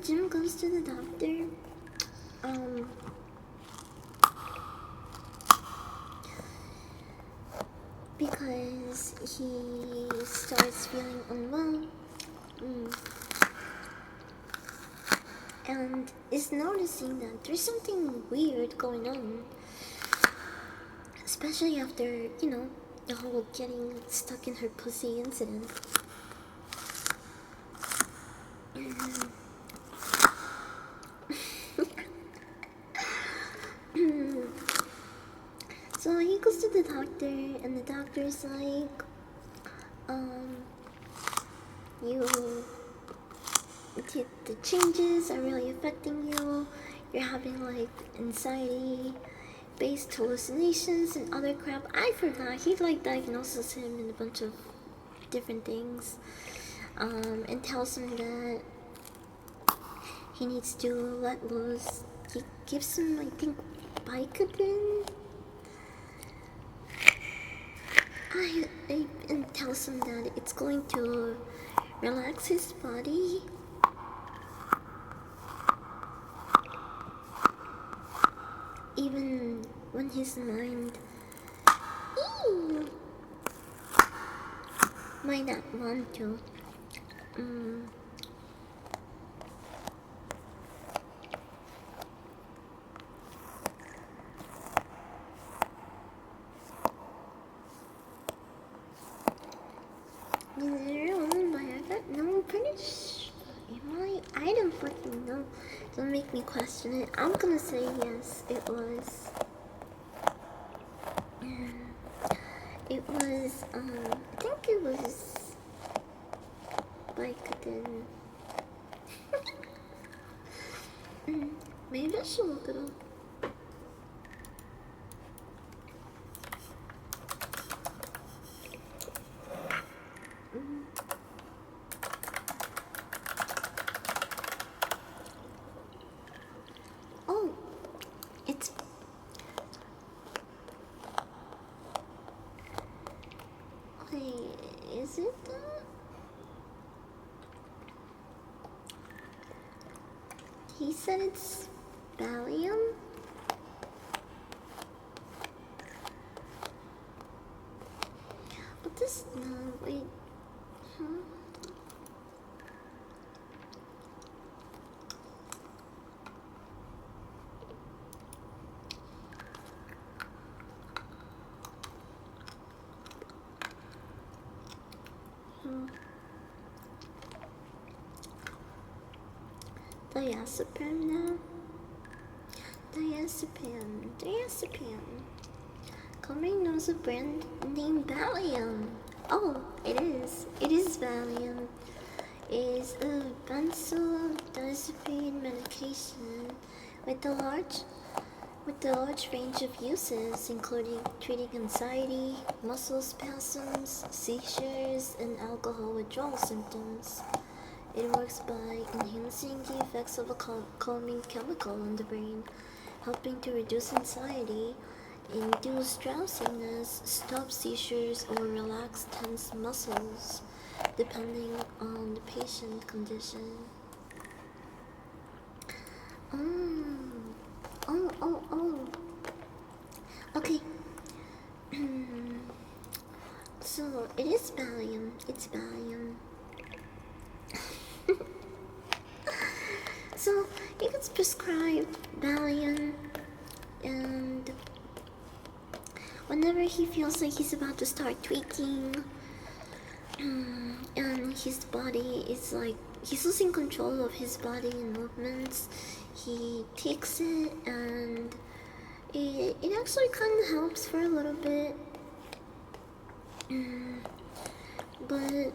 Jim goes to the doctor. he starts feeling unwell. Mm, and is noticing that there's something weird going on, especially after, the whole getting stuck in her pussy incident. So he goes to the doctor, and the doctor's like, you, the changes are really affecting you. You're having like anxiety based hallucinations and other crap. I forgot. He like diagnoses him in a bunch of different things, and tells him that he needs to let loose. He gives him, I think, Vicodin. And tells him that it's going to relax his body. Even when his mind might not want to. No, I'm pretty sure. I don't fucking know. Don't make me question it. I'm gonna say yes, it was. It was, I think it was Vicodin. Maybe I should look it up. Oh, it's... Wait, is it that? He said it's Valium? But this... No, wait. Huh? Diazepam now? Diazepam. Coming knows a brand named Valium. Oh, it is. It is Valium. It is a benzodiazepine medication with a large range of uses, including treating anxiety, muscle spasms, seizures, and alcohol withdrawal symptoms. It works by enhancing the effects of a calming chemical in the brain, helping to reduce anxiety, induce drowsiness, stop seizures, or relax tense muscles, depending on the patient condition. Oh. Okay. So, it is Valium. It's Valium. So, he gets prescribed Valium, and whenever he feels like he's about to start tweaking, and his body is like, he's losing control of his body and movements, he takes it, and it actually kind of helps for a little bit. But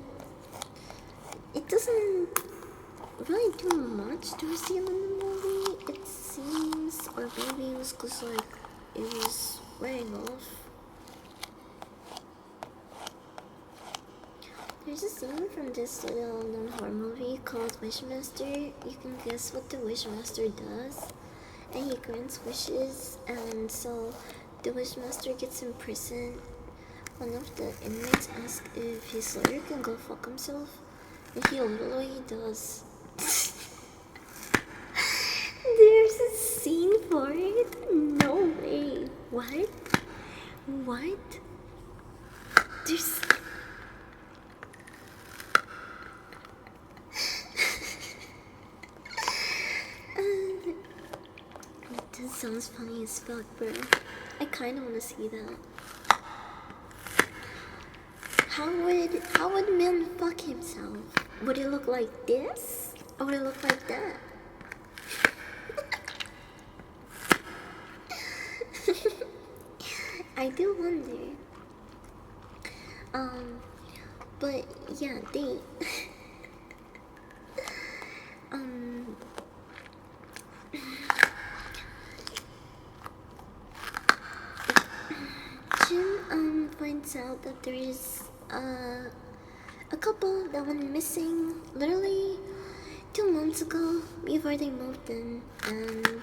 it doesn't really do much towards the end of the movie, it seems, or maybe it was because like it was wearing off. There's a scene from this little known horror movie called Wishmaster. You can guess what the Wishmaster does, and he grants wishes, and so the Wishmaster gets imprisoned. One of the inmates asks if his lawyer can go fuck himself, and he literally does. There's a scene for it? No way. What? There's... sounds funny as fuck, bro. I kinda wanna see that. How would man fuck himself? Would it look like this? Or would it look like that? I do wonder. But yeah, they Jin finds out that there is a couple that went missing literally 2 months ago before they moved in, and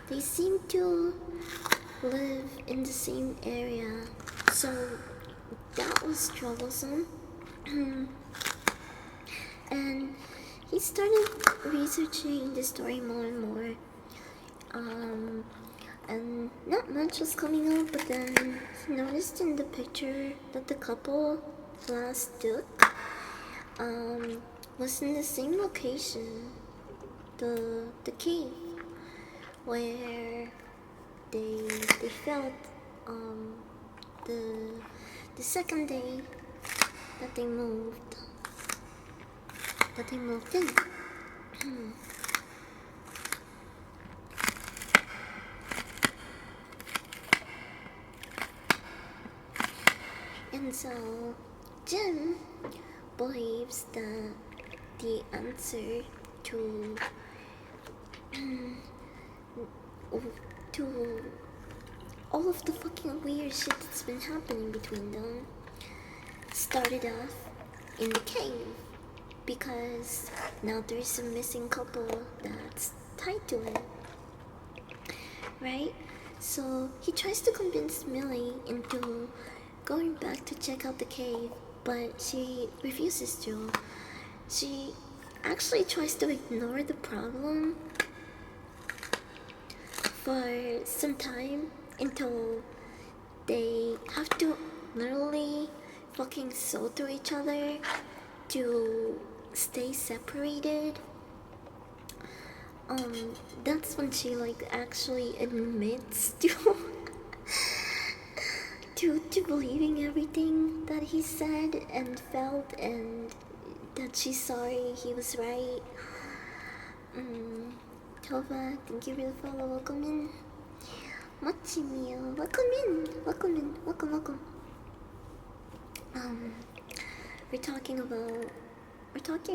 they seem to live in the same area, so that was troublesome. And he started researching the story more and more. And not much was coming up, but then he noticed in the picture that the couple last took was in the same location, the cave where they felt the second day that they moved in. And so Jim believes that the answer to all of the fucking weird shit that's been happening between them started off in the cave, because now there's a missing couple that's tied to it, right? So he tries to convince Millie into going back to check out the cave, but she refuses to. She actually tries to ignore the problem for some time until they have to literally fucking sew through each other to stay separated. That's when she like actually admits to believing everything that he said and felt, and that she's sorry he was right. Tova, thank you for the follow. Welcome in. Mochimio, welcome in. Welcome. We're talking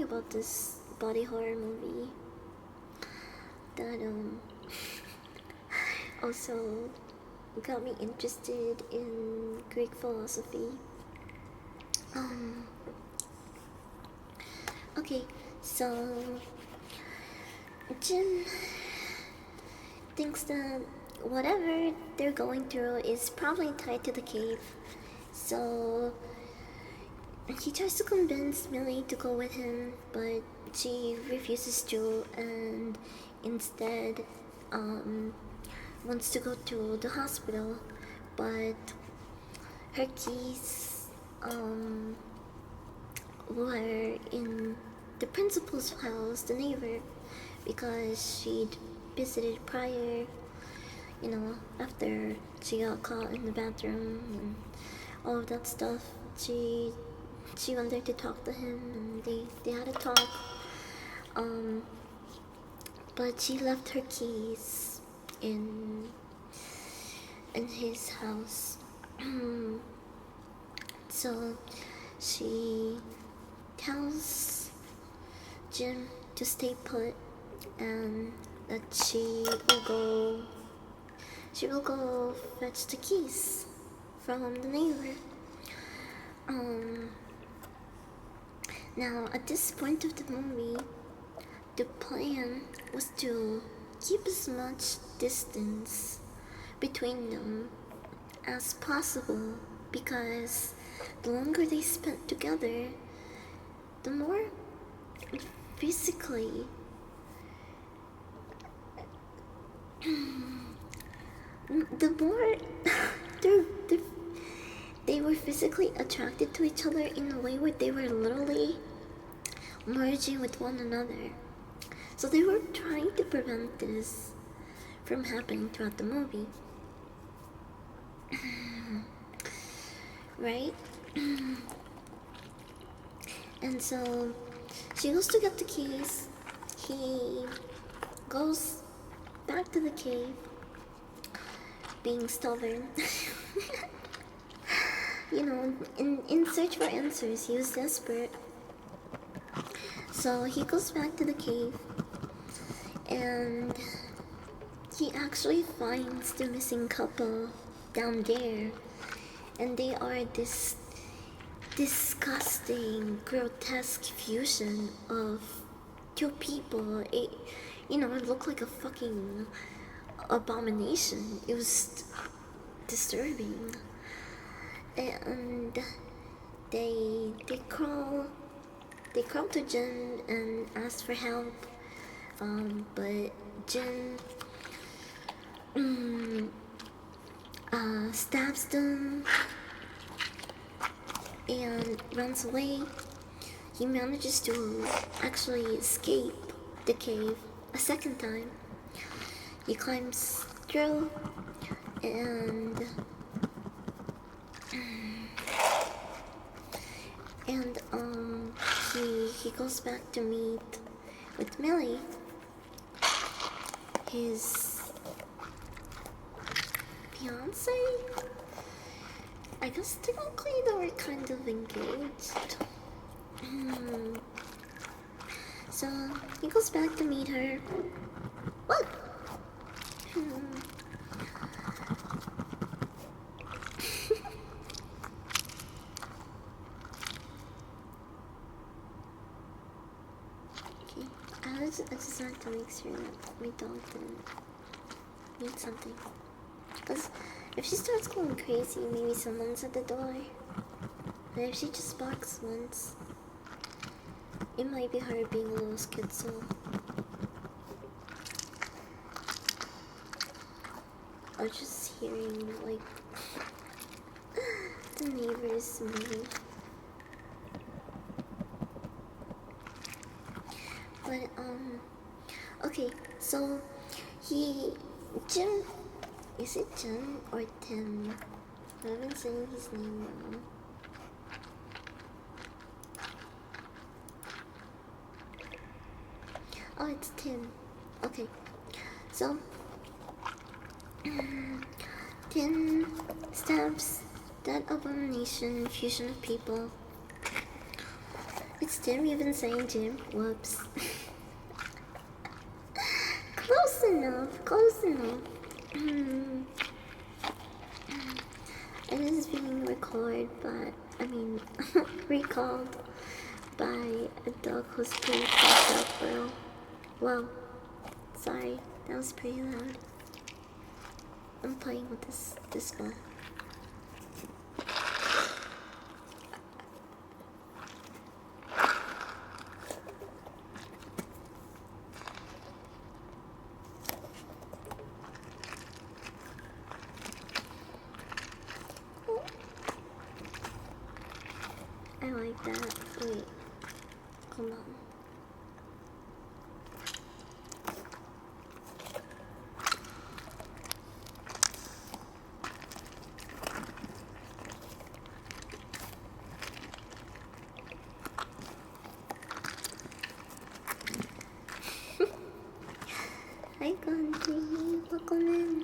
about this body horror movie that also got me interested in Greek philosophy. Okay, so Jim thinks that whatever they're going through is probably tied to the cave, so he tries to convince Millie to go with him, but she refuses to, and instead wants to go to the hospital, but her keys were in the principal's house, the neighbor, because she'd visited prior, after she got caught in the bathroom and all of that stuff. She went there to talk to him, and they had a talk. But she left her keys in his house. So she tells Jim to stay put, and that she will go fetch the keys from the neighbor. Now at this point of the movie, the plan was to keep as much distance between them as possible, because the longer they spent together, the more physically the more they were physically attracted to each other in a way where they were literally merging with one another. So they were trying to prevent this from happening throughout the movie. Right? And so she goes to get the keys. He goes back to the cave, being stubborn. You know, in search for answers, he was desperate. So he goes back to the cave, and he actually finds the missing couple down there, and they are this disgusting, grotesque fusion of two people. It looked like a fucking abomination. It was disturbing. And they crawl to Jin and ask for help. But Jin stabs them and runs away. He manages to actually escape the cave a second time. He climbs through and he goes back to meet with Millie, his fiance. I guess technically they were kind of engaged. So he goes back to meet her. What? Okay, I just want to make sure that my dog didn't need something. Because if she starts going crazy, maybe someone's at the door. And if she just barks once, it might be her being a little schizo. Or just hearing, like, the neighbors move. But, okay, so Jim, is it Jim or Tim? I've been saying his name wrong. Oh, it's Tim. Okay, so Tim stabs that abomination fusion of people. It's Tim, you've been saying Jim. Whoops. Close enough. It is being recalled by a dog who's pretty fucked up, bro. Whoa. Sorry, that was pretty loud. I'm playing with this phone. I like that. Wait. Hold on. Hi, Gandhi. Welcome in.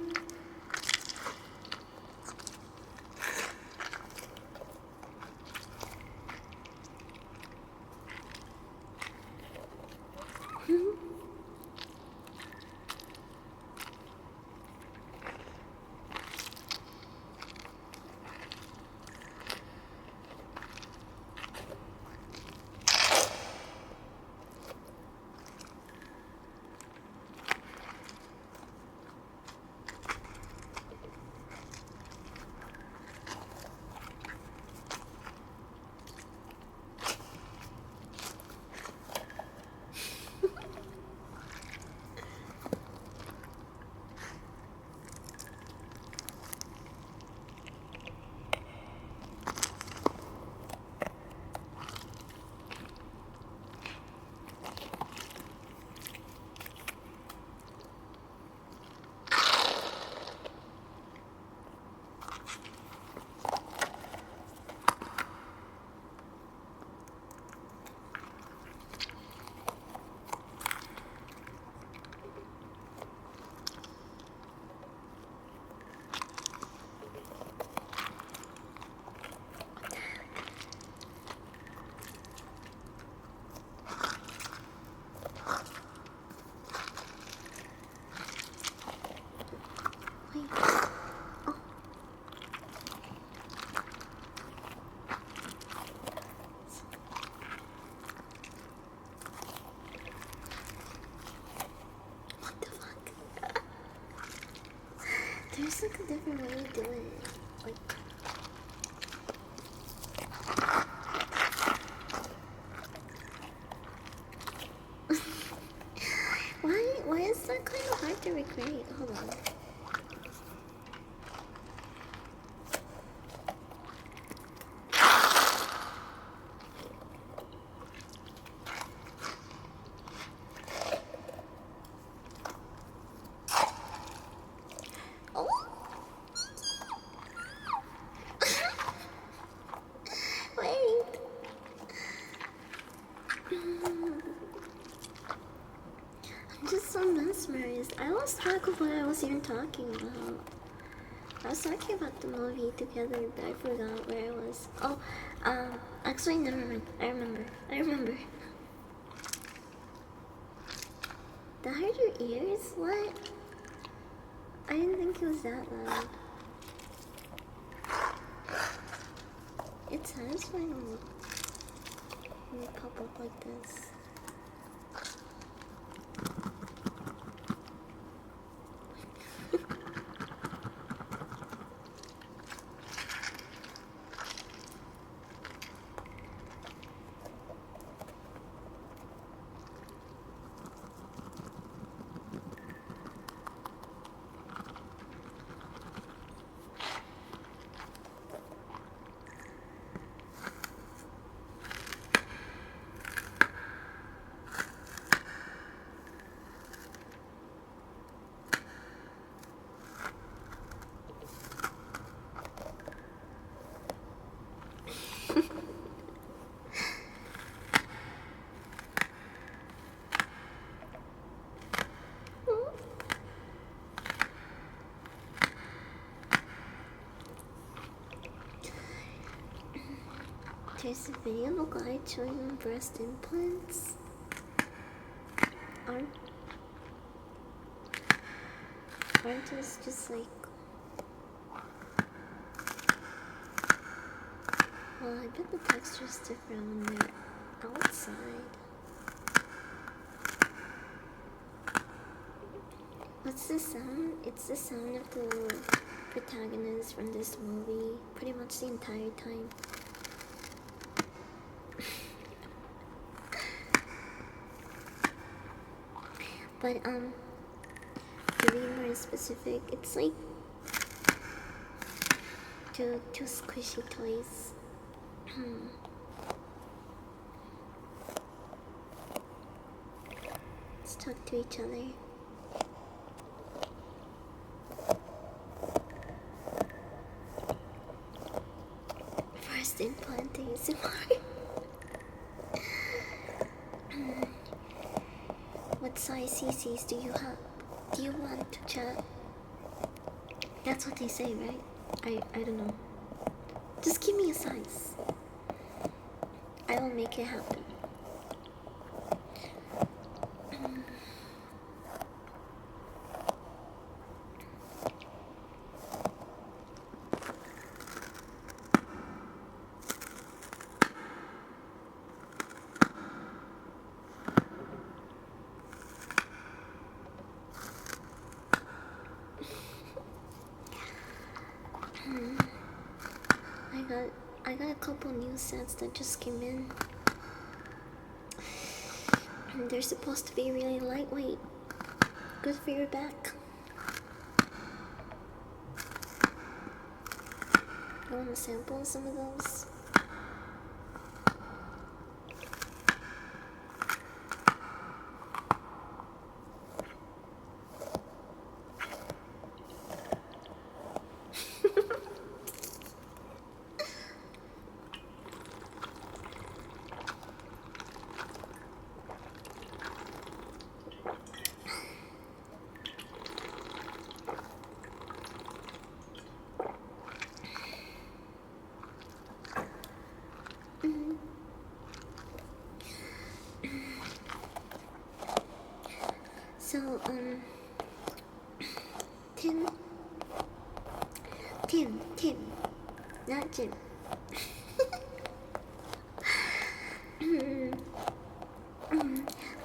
There's like a different way to do it. Like, why is that kind of hard to recreate? Hold on. Oh. Wait. I'm just so mesmerized. I lost track of what I was even talking about. I was talking about the movie together, but I forgot where I was. Oh, actually, never mind. I remember. That hurt your ears? What? I didn't think it was that loud. It's satisfying when you pop up like this. There's a video of a guy showing breast implants. Aren't those just like... Well, I bet the texture's different when they're outside. What's the sound? It's the sound of the protagonist from this movie pretty much the entire time. But to be more specific, it's like two squishy toys. Let's talk to each other. First implant ASMR. What size CCs do you have? Do you want to chat? That's what they say, right? I don't know. Just give me a size. I will make it happen. I got a couple new sets that just came in. And they're supposed to be really lightweight. Good for your back. I want to sample some of those. So, Tim, not Jim.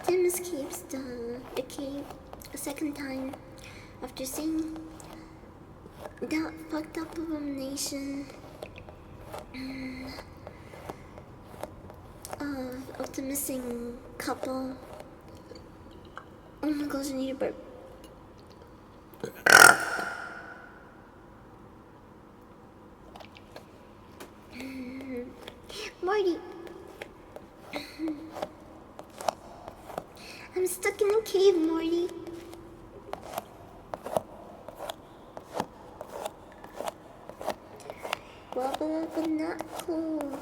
Tim escapes the cave a second time after seeing that fucked up abomination of the missing couple. Oh my gosh, I need a burp. Marty. I'm stuck in a cave, Morty. Well, but not cool.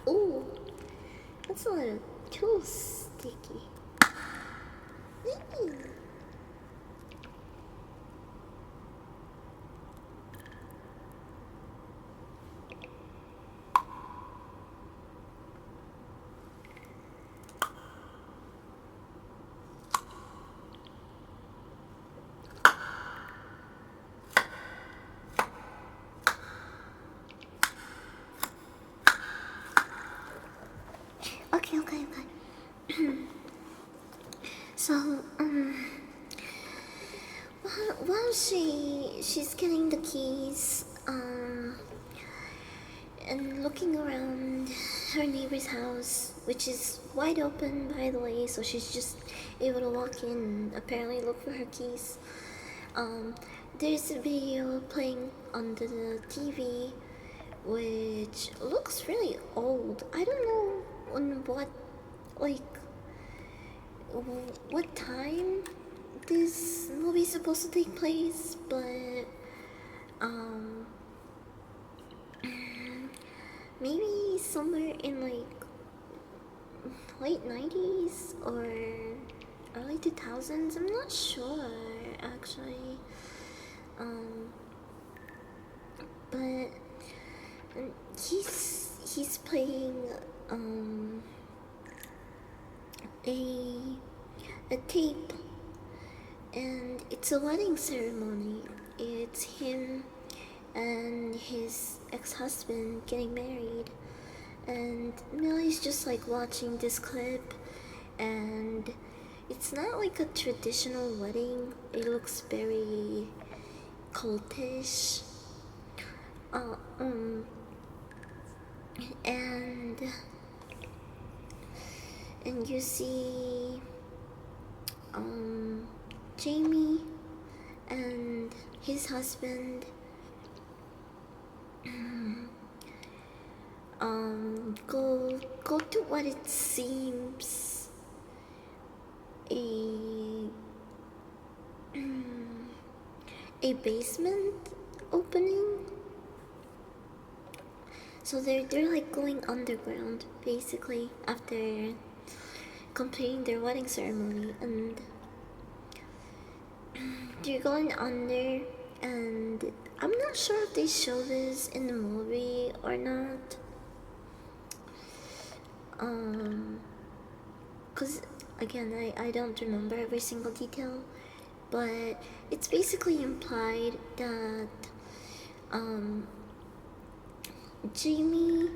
Ooh, that's a little too sticky. Eee. Okay. So, while she's getting the keys, and looking around her neighbor's house, which is wide open, by the way, so she's just able to walk in and apparently look for her keys. There's a video playing on the TV, which looks really old. I don't know on what time this movie's supposed to take place, but maybe somewhere in late 90s or early 2000s. I'm not sure actually. But he's playing a tape, and it's a wedding ceremony. It's him and his ex-husband getting married, and Millie's just like watching this clip, and it's not like a traditional wedding. It looks very cultish. And you see Jamie and his husband go to what it seems a basement opening. So they're like going underground basically after completing their wedding ceremony, and they're going under, and I'm not sure if they show this in the movie or not. Cause again, I don't remember every single detail, but it's basically implied that Jamie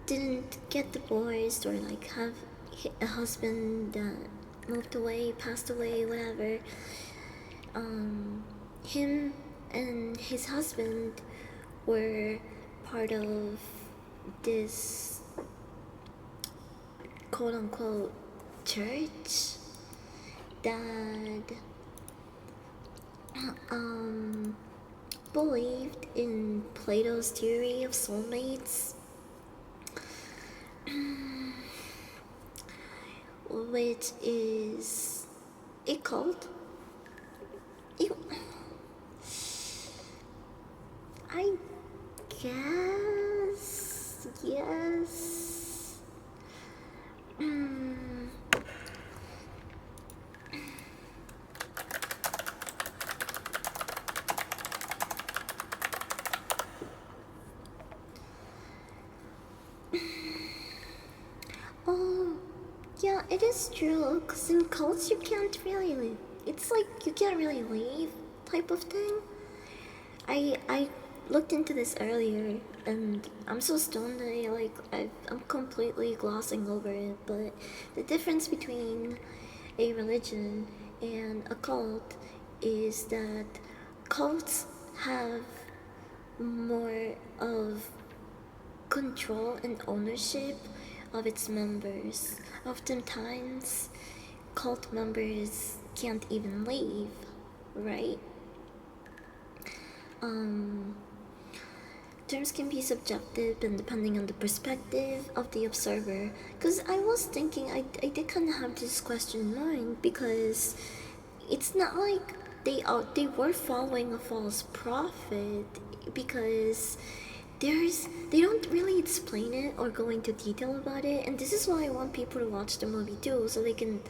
didn't get divorced or like have a husband that moved away, passed away, whatever. Him and his husband were part of this quote unquote church that believed in Plato's theory of soulmates, which is a cult. I guess, yes. it is true, because in cults you can't really, it's like you can't really leave type of thing. I looked into this earlier, and I'm so stoned that I'm completely glossing over it, but the difference between a religion and a cult is that cults have more of control and ownership of its members. Oftentimes, cult members can't even leave, right? Um, Terms can be subjective and depending on the perspective of the observer. Because I was thinking, I did kind of have this question in mind because it's not like they were following a false prophet because they don't really explain it or go into detail about it, and this is why I want people to watch the movie too so they can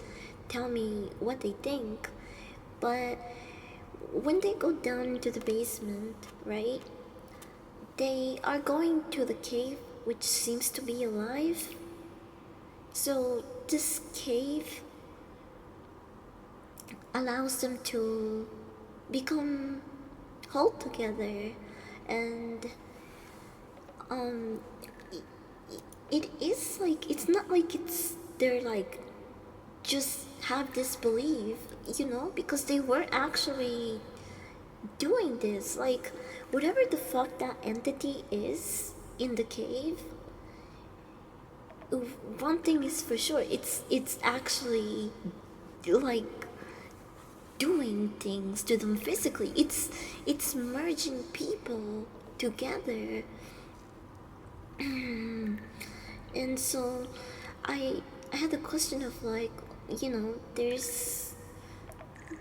tell me what they think. But when they go down into the basement, right, they are going to the cave which seems to be alive. So this cave allows them to become whole together, and um it is like, it's not like it's they're like just have this belief, because they were actually doing this. Like, whatever the fuck that entity is in the cave, one thing is for sure, it's actually like doing things to them physically. It's merging people together. And so I had the question of like, there's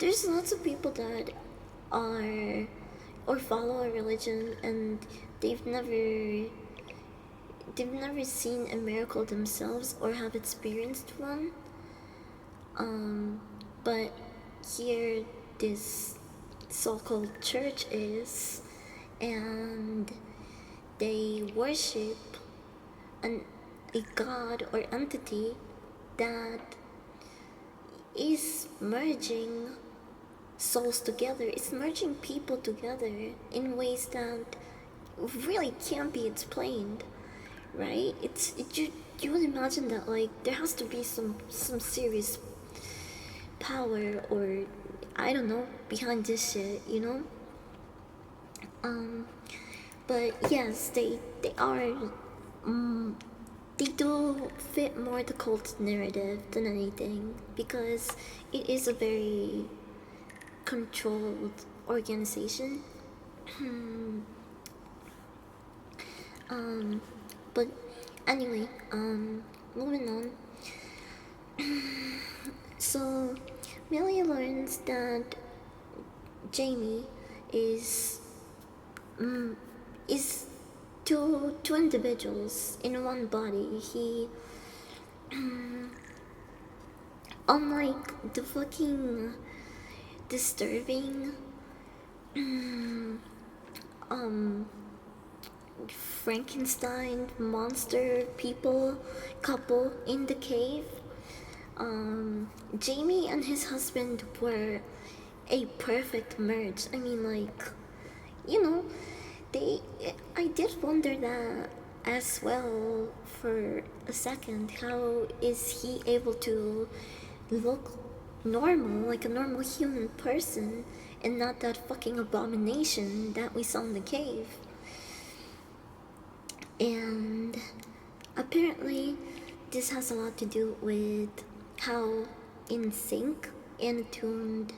lots of people that are or follow a religion and they've never seen a miracle themselves or have experienced one. But here this so-called church is, and they worship a god or entity that is merging souls together. It's merging people together in ways that really can't be explained, right? You would imagine that like there has to be some serious power or I don't know behind this shit, But yes, they are. They do fit more the cult narrative than anything because it is a very controlled organization. But anyway, moving on. So Millie learns that Jamie is is two individuals in one body. He unlike the fucking disturbing Frankenstein monster people couple in the cave, Jamie and his husband were a perfect merge. I mean, like, you know, I did wonder that as well for a second. How is he able to look normal, like a normal human person, and not that fucking abomination that we saw in the cave? And apparently, this has a lot to do with how in sync and attuned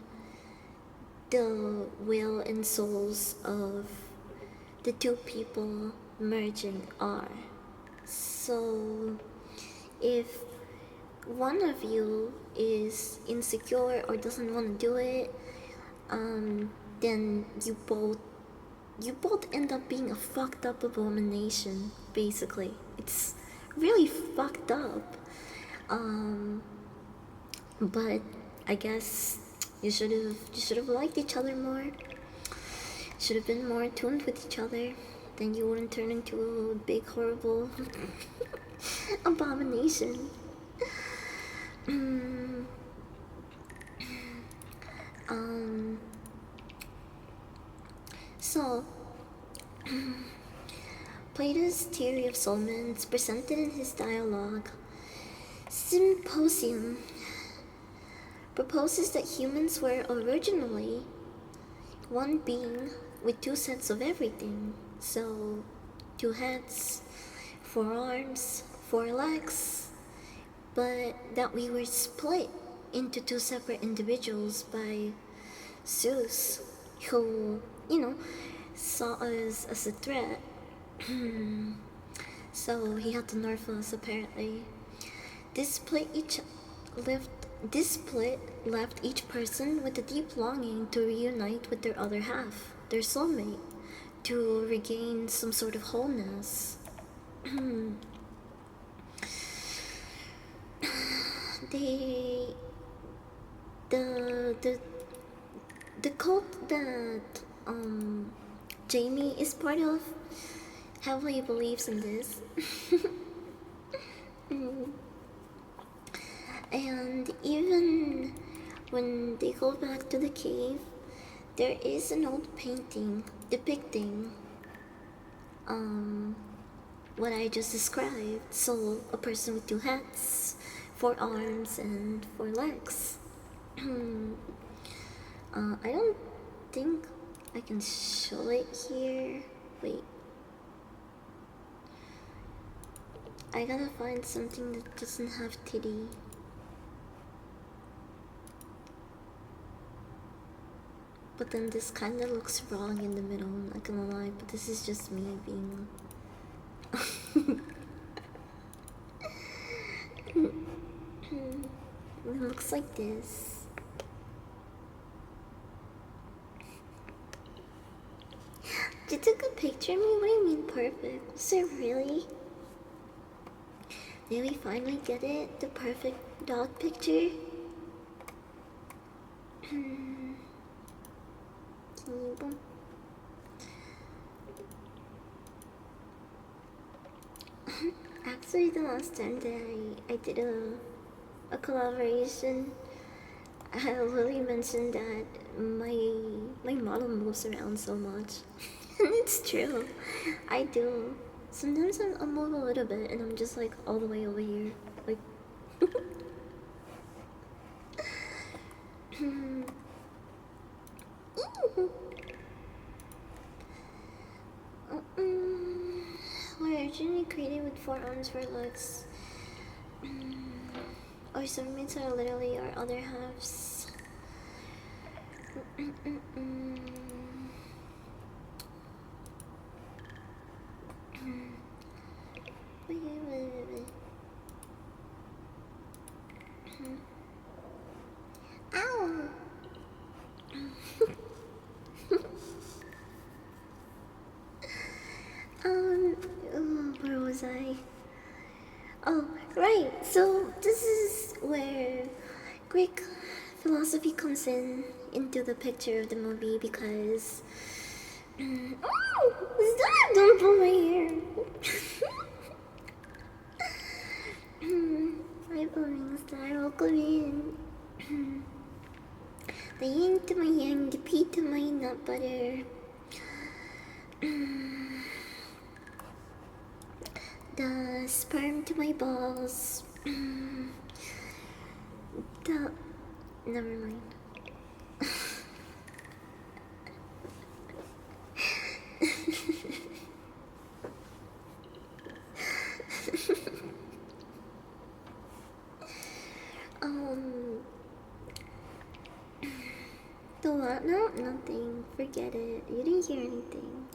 the will and souls of the two people merging are. So, if one of you is insecure or doesn't want to do it, then you both end up being a fucked up abomination. Basically, it's really fucked up. But I guess you should have liked each other more. Should have been more attuned with each other. Then you wouldn't turn into a big horrible abomination. Mm, um, so, Plato's theory of soulmates, presented in his dialogue Symposium, proposes that humans were originally one being with two sets of everything. So, two heads, four arms, four legs, but that we were split into two separate individuals by Zeus, who, saw us as a threat. So he had to nerf us apparently. This split left this split left each person with a deep longing to reunite with their other half, their soulmate, to regain some sort of wholeness. they the the cult that Jamie is part of heavily believes in this. And even when they go back to the cave, there is an old painting depicting what I just described. So, a person with two heads, four arms, and four legs. I don't think I can show it here. Wait. I gotta find something that doesn't have titty. But then this kinda looks wrong in the middle, not gonna lie, but this is just me being... It looks like this. You took a picture of me? What do you mean perfect? Was it really? Did we finally get it? The perfect dog picture? Actually, the last time that I did a collaboration, Lily mentioned that my model moves around so much. And it's true. I do. Sometimes I'll move a little bit and I'm just like all the way over here. Like We're originally created with four arms, four legs. Our soulmates are literally our other halves. Ow! Where was I? Oh, right. So this is where Greek philosophy comes into the picture of the movie because stop! Don't pull my hair. Hi, Boring Star. Welcome in. The yin to my yang, the pea to my nut butter. The sperm to my balls. Never mind. The what? No, nothing. Forget it. You didn't hear anything.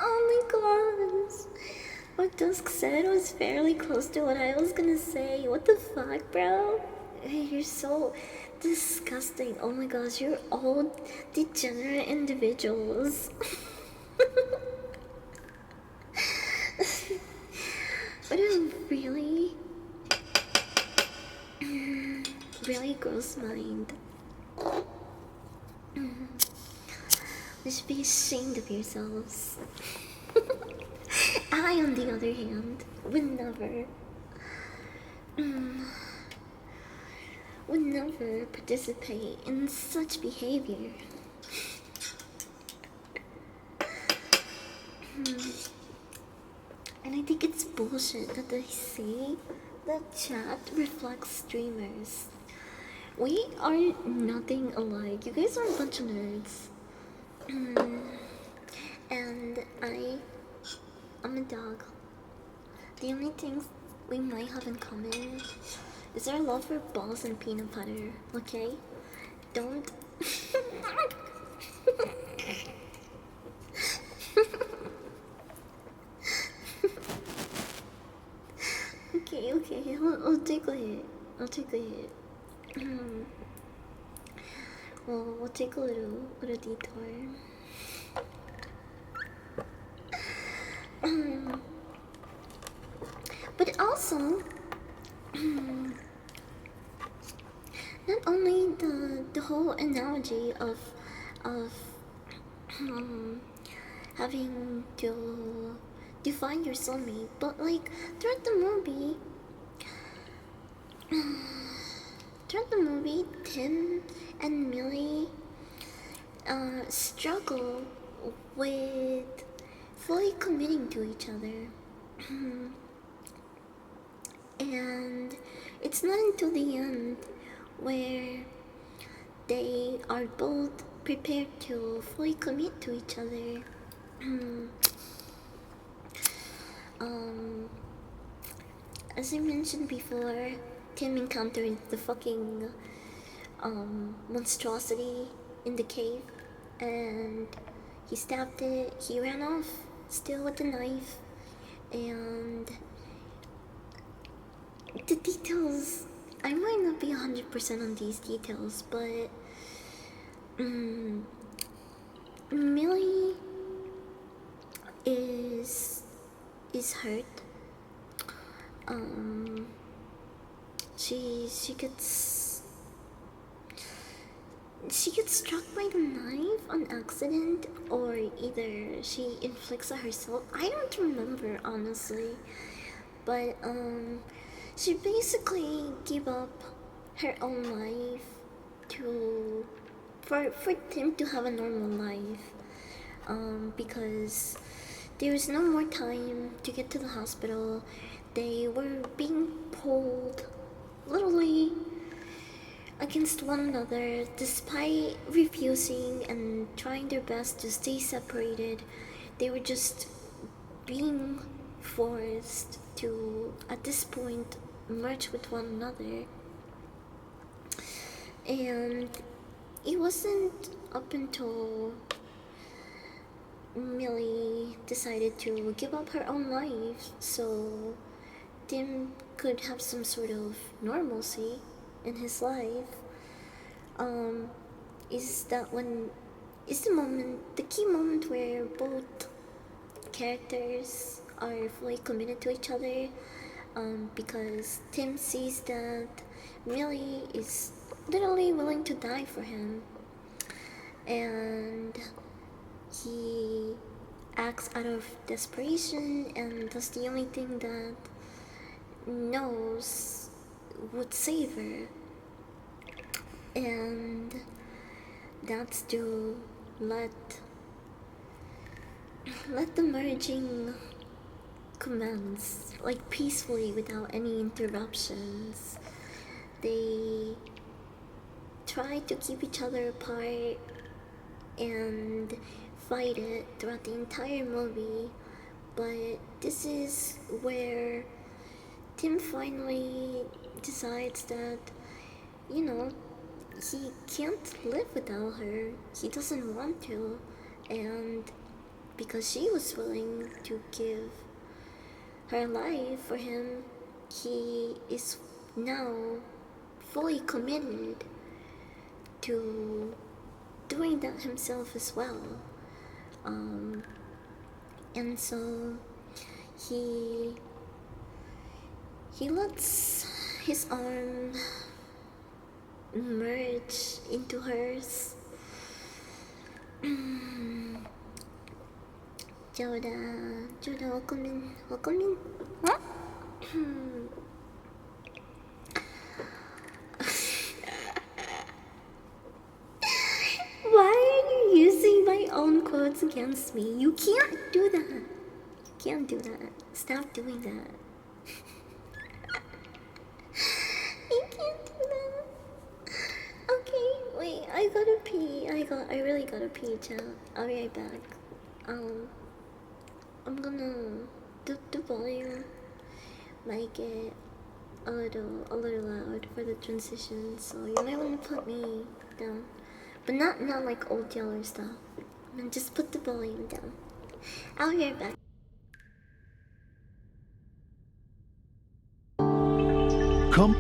Oh my gosh. What Dusk said was fairly close to what I was gonna say. What the fuck, bro? You're so disgusting. Oh my gosh, you're all degenerate individuals. What a really gross mind. You should be ashamed of yourselves. I, on the other hand, mm, would never participate in such behavior. And I think it's bullshit that they say that chat reflects streamers. We are nothing alike. You guys are a bunch of nerds. And I'm a dog. The only things we might have in common is our love for balls and peanut butter, okay? Don't. Okay, I'll take a hit. I'll take a hit. Well, we'll take a little detour. But also, not only the whole analogy of having to define your soulmate, but like throughout the movie, Tim and Millie struggle with fully committing to each other. And it's not until the end where they are both prepared to fully commit to each other. As I mentioned before, Tim encountered the fucking monstrosity in the cave, and he stabbed it. He ran off, still with the knife, and the details. I might not be 100% on these details, but Millie is hurt. She gets struck by the knife on accident, or either she inflicts it herself. I don't remember honestly, but she basically gave up her own life for Tim to have a normal life, because there was no more time to get to the hospital. They were being pulled literally against one another despite refusing and trying their best to stay separated. They were just being forced to, at this point, merge with one another. And it wasn't up until Millie decided to give up her own life so Tim could have some sort of normalcy in his life, is the key moment where both characters are fully committed to each other, because Tim sees that Millie is literally willing to die for him, and he acts out of desperation and does the only thing that knows would save her, and that's to let the merging commence, like, peacefully without any interruptions. They try to keep each other apart and fight it throughout the entire movie, but this is where Tim finally decides that, you know, he can't live without her. He doesn't want to, and because she was willing to give her life for him, he is now fully committed to doing that himself as well. And so he lets his arm merge into hers, Joda, welcome in. Welcome in. Huh? Why are you using my own quotes against me? You can't do that. You can't do that. Stop doing that. You can't do that. Okay, wait, I gotta pee. I really gotta pee, chat. I'll be right back. I'm gonna the volume might get a little loud for the transition, so you might want to put me down, but not like old yeller stuff. And just put the volume down. I'll be right back. Come.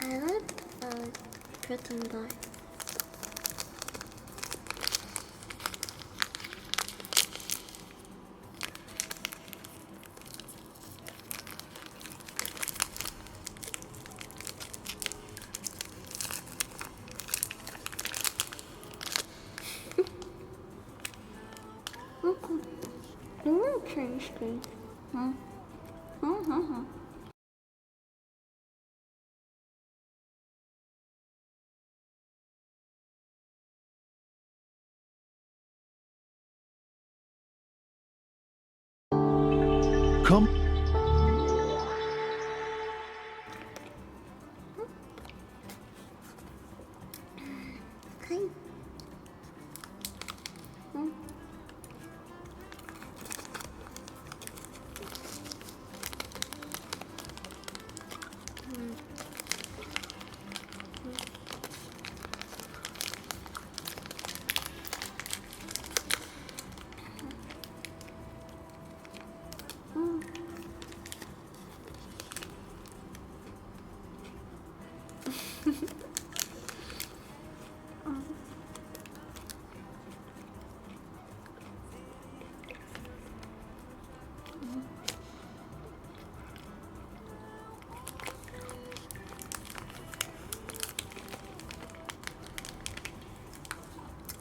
I like proton bar. Okay. You want to change screen? Huh? Huh? Come. Okay. Hmm.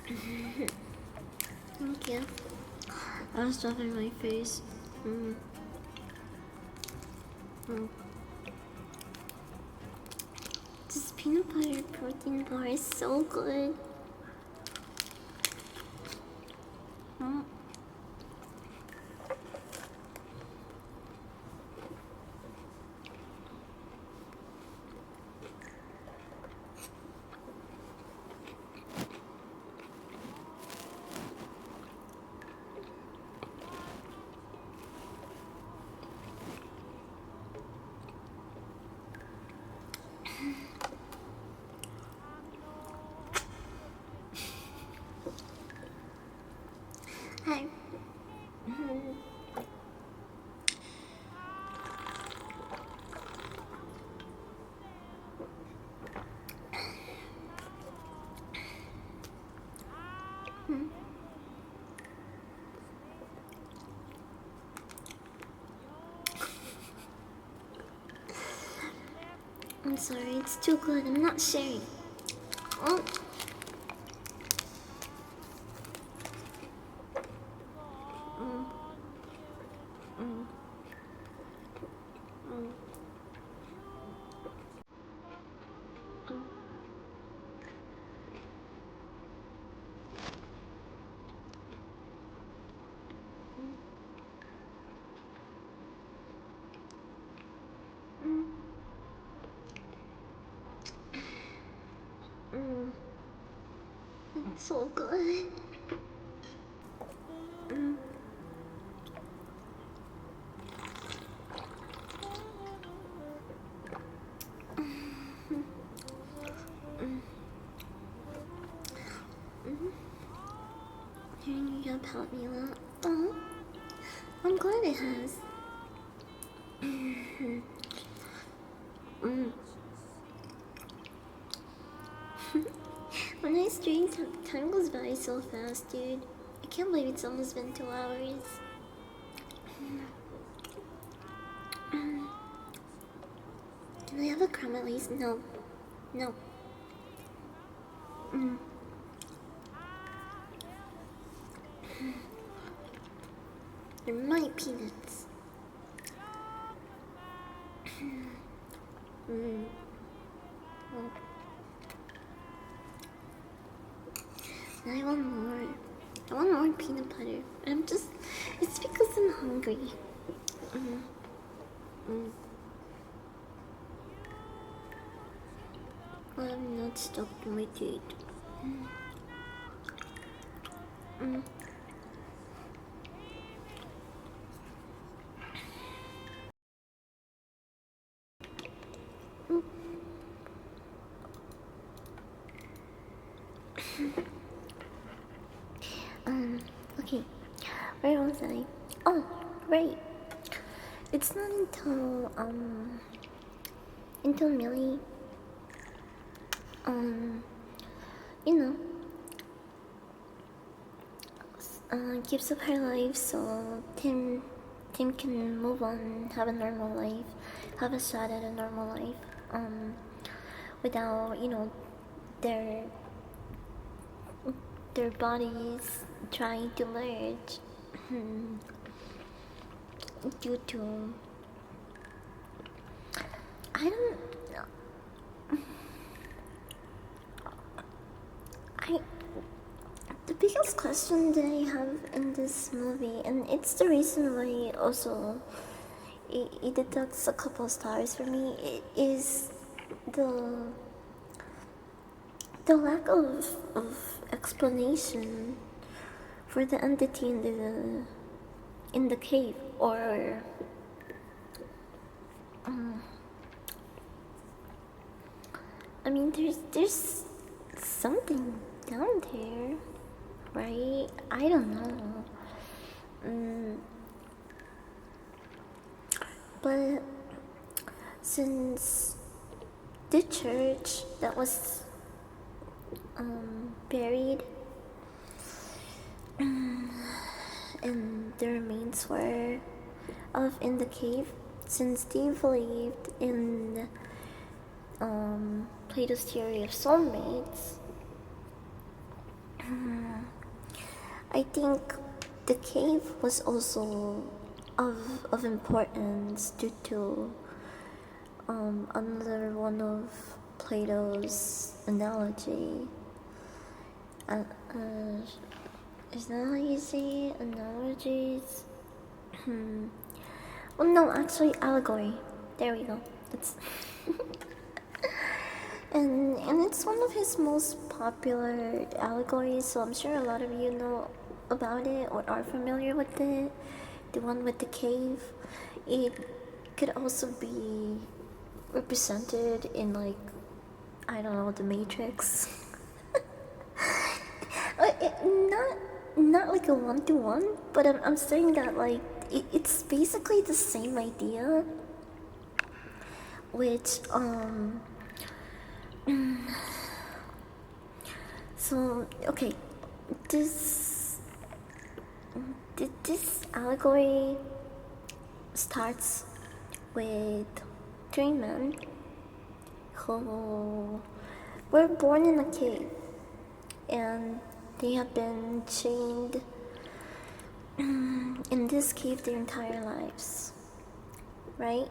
Thank you. I was stuffing my face. This peanut butter protein bar is so good. Hi. I'm sorry, it's too good. I'm not sharing. Oh. It's so good. Hearing you help me a lot. Oh, I'm glad it has. When I stream, time goes by so fast, dude. I can't believe it's almost been 2 hours. Can I have a crumb at least? No. No. They're my peanuts. I want more. I want more peanut butter. It's because I'm hungry. I'm not stuck in my teeth. Okay. Where was I? Oh, right. It's not until Millie, you know, gives up her life so Tim can move on, have a normal life, have a shot at a normal life, without, their bodies trying to merge due to I don't I the biggest question that I have in this movie, and it's the reason why also it deducts a couple stars for me, is the lack of explanation for the entity in the cave, or I mean, there's something down there, right? I don't know. But since the church that was buried and the remains were in the cave, since they believed in Plato's theory of soulmates, I think the cave was also of importance due to another one of Plato's analogy. Uh, uh, is that how you say it? Analogies? Oh no, actually allegory. There we go. It's and it's one of his most popular allegories, so I'm sure a lot of you know about it or are familiar with it. The one with the cave. It could also be represented in, like, I don't know, the Matrix. Not like a one-to-one, but I'm saying that, like, it's basically the same idea, which so okay, this this allegory starts with three men who were born in a cave, and they have been chained in this cave their entire lives, right?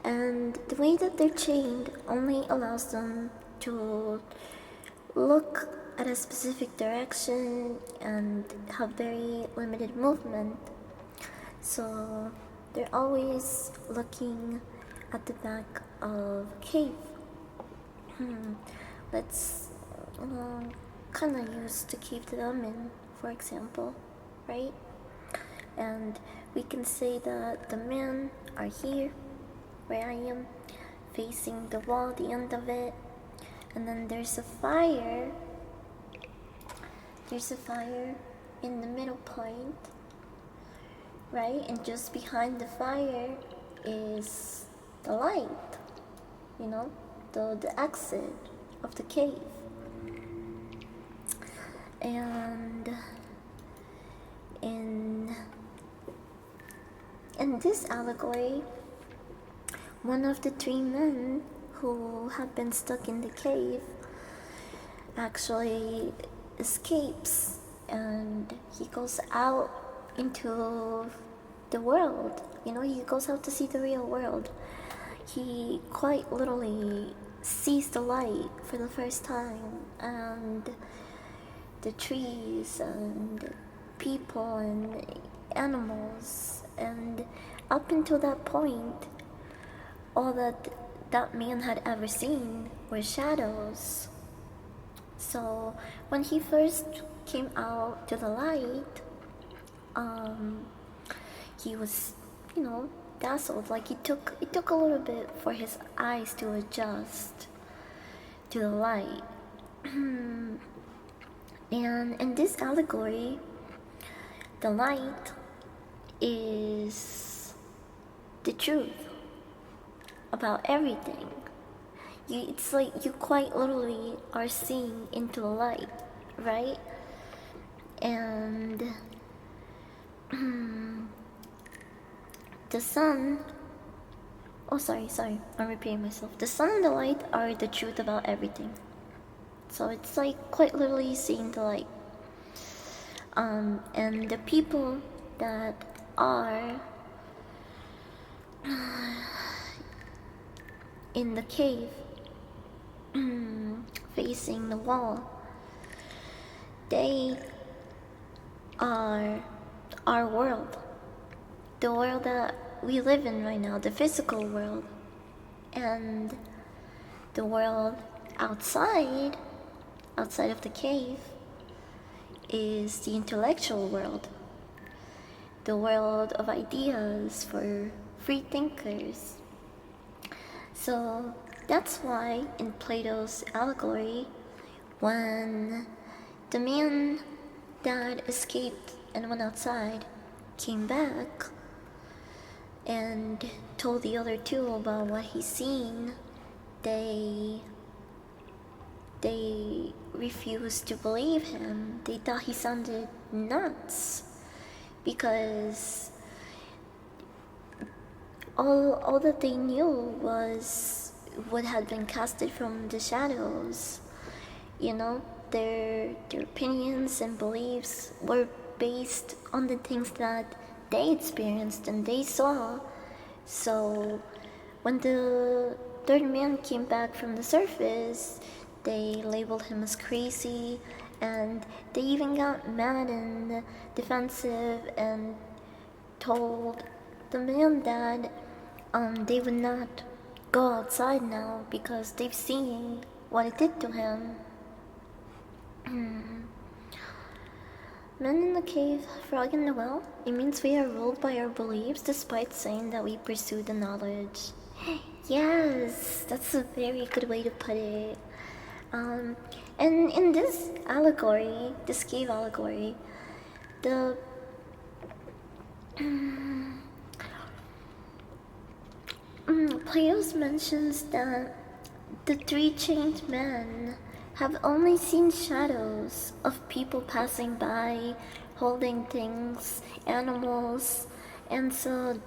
And the way that they're chained only allows them to look at a specific direction and have very limited movement. So they're always looking at the back of a cave. Let's kind of use the cave that I'm in, for example, right? And we can say that the men are here, where I am, facing the wall, the end of it, and then there's a fire. There's a fire in the middle point, right? And just behind the fire is the light, you know, the exit of the cave. And in this allegory, one of the three men who have been stuck in the cave actually escapes, and he goes out into the world. You know, he goes out to see the real world. He quite literally sees the light for the first time, and the trees and people and animals, and up until that point, all that man had ever seen were shadows. So when he first came out to the light, he was, you know, dazzled. Like, it took a little bit for his eyes to adjust to the light. And in this allegory, the light is the truth about everything. It's like you quite literally are seeing into the light, right? And the sun, oh sorry, I'm repeating myself. The sun and the light are the truth about everything. So it's like quite literally seeing the light. And the people that are in the cave, facing the wall, they are our world, the world that we live in right now, the physical world. And the world outside of the cave is the intellectual world, the world of ideas for free thinkers. So that's why in Plato's allegory, when the man that escaped and went outside came back and told the other two about what he's seen, they refused to believe him. They thought he sounded nuts, because all that they knew was what had been casted from the shadows. their opinions and beliefs were based on the things that they experienced and they saw. So when the third man came back from the surface, they labeled him as crazy, and they even got mad and defensive and told the man that they would not go outside now because they've seen what it did to him. Man in the cave, frog in the well. It means we are ruled by our beliefs despite saying that we pursue the knowledge. Yes, that's a very good way to put it. And in this allegory, this cave allegory, the Playos mentions that the three chained men have only seen shadows of people passing by, holding things, animals, and so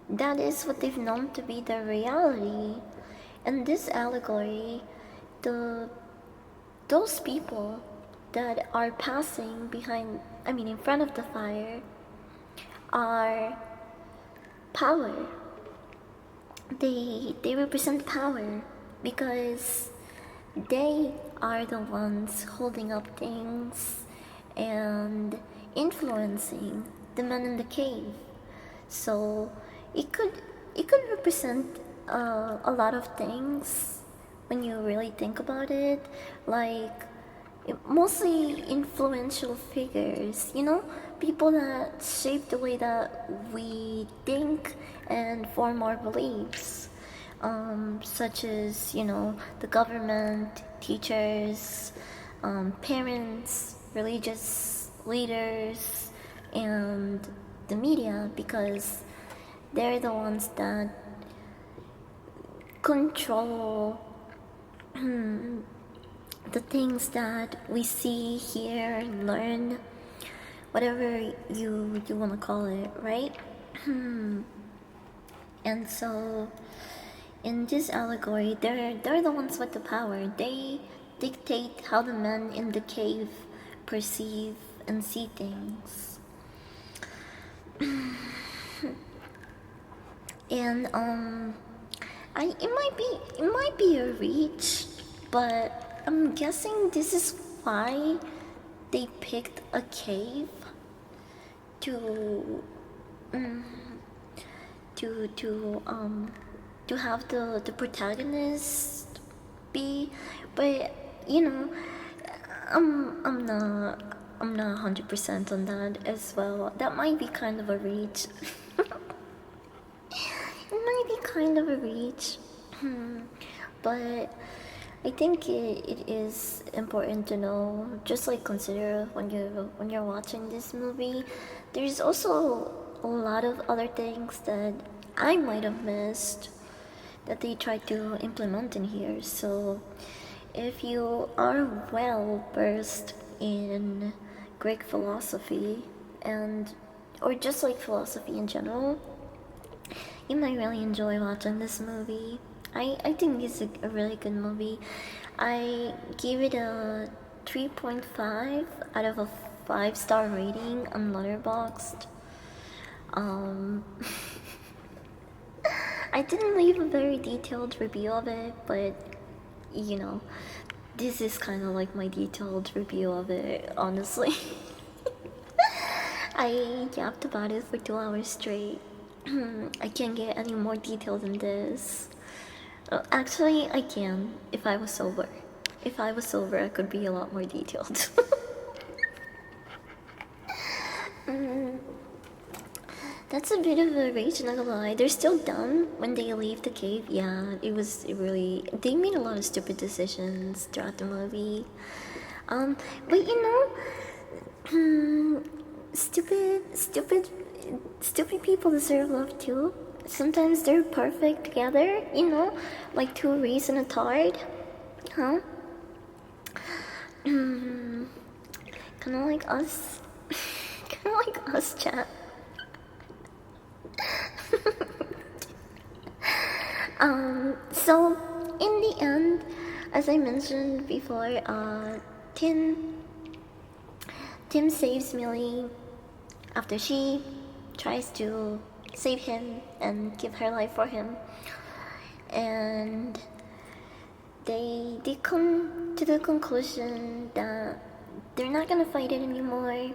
that is what they've known to be their reality. In this allegory, those people that are passing in front of the fire, are power. They represent power because they are the ones holding up things and influencing the men in the cave. So it could represent a lot of things when you really think about it, like mostly influential figures, people that shape the way that we think and form our beliefs, such as, the government, teachers, parents, religious leaders, and the media, because they're the ones that control the things that we see, hear, learn, whatever you want to call it, right? And so in this allegory, they're the ones with the power. They dictate how the men in the cave perceive and see things. And it might be a reach, but I'm guessing this is why they picked a cave to have the protagonist be, but I'm not 100% on that as well. That might be kind of a reach. It might be kind of a reach, but I think it is important to know, just like consider when you're watching this movie. There's also a lot of other things that I might have missed that they tried to implement in here. So if you are well versed in Greek philosophy or just like philosophy in general, you might really enjoy watching this movie. I think it's a really good movie. I gave it a 3.5 out of a 5-star rating on Letterboxd. I didn't leave a very detailed review of it, but this is kind of like my detailed review of it, honestly. I yapped about it for 2 hours straight. I can't get any more detailed than this. Actually, I can if I was sober. If I was sober, I could be a lot more detailed. That's a bit of a rage, not gonna lie. They're still dumb when they leave the cave. Yeah, they made a lot of stupid decisions throughout the movie. But stupid people deserve love too. Sometimes they're perfect together, like 2 rays and a tard. Huh? Kinda like us. Kinda like us, chat. So in the end, as I mentioned before, Tim Tim saves Millie after she tries to save him and give her life for him, and they come to the conclusion that they're not gonna fight it anymore.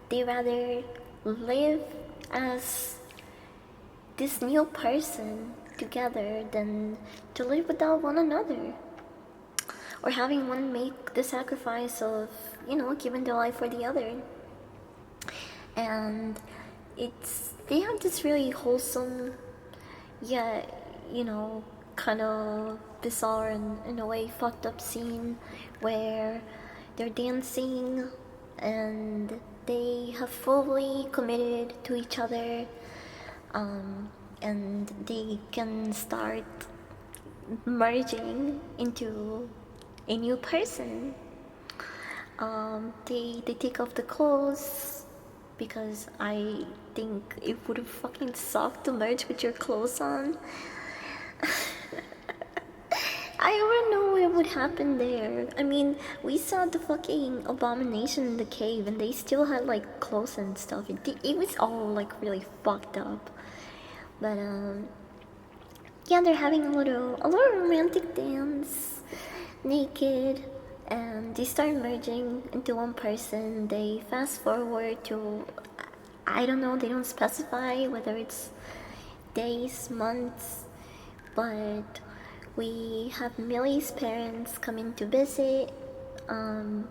They rather live as this new person together than to live without one another, or having one make the sacrifice of, giving their life for the other. And they have this really wholesome, yet, kind of bizarre and in a way fucked up scene where they're dancing and they have fully committed to each other, and they can start merging into a new person. They take off the clothes because I think it would have fucking sucked to merge with your clothes on. I don't know what would happen there. I mean, we saw the fucking abomination in the cave and they still had like clothes and stuff. It was all like really fucked up. But yeah, they're having a little romantic dance, naked, and they start merging into one person. They fast forward to, I don't know, they don't specify whether it's days, months, but we have Millie's parents come in to visit, and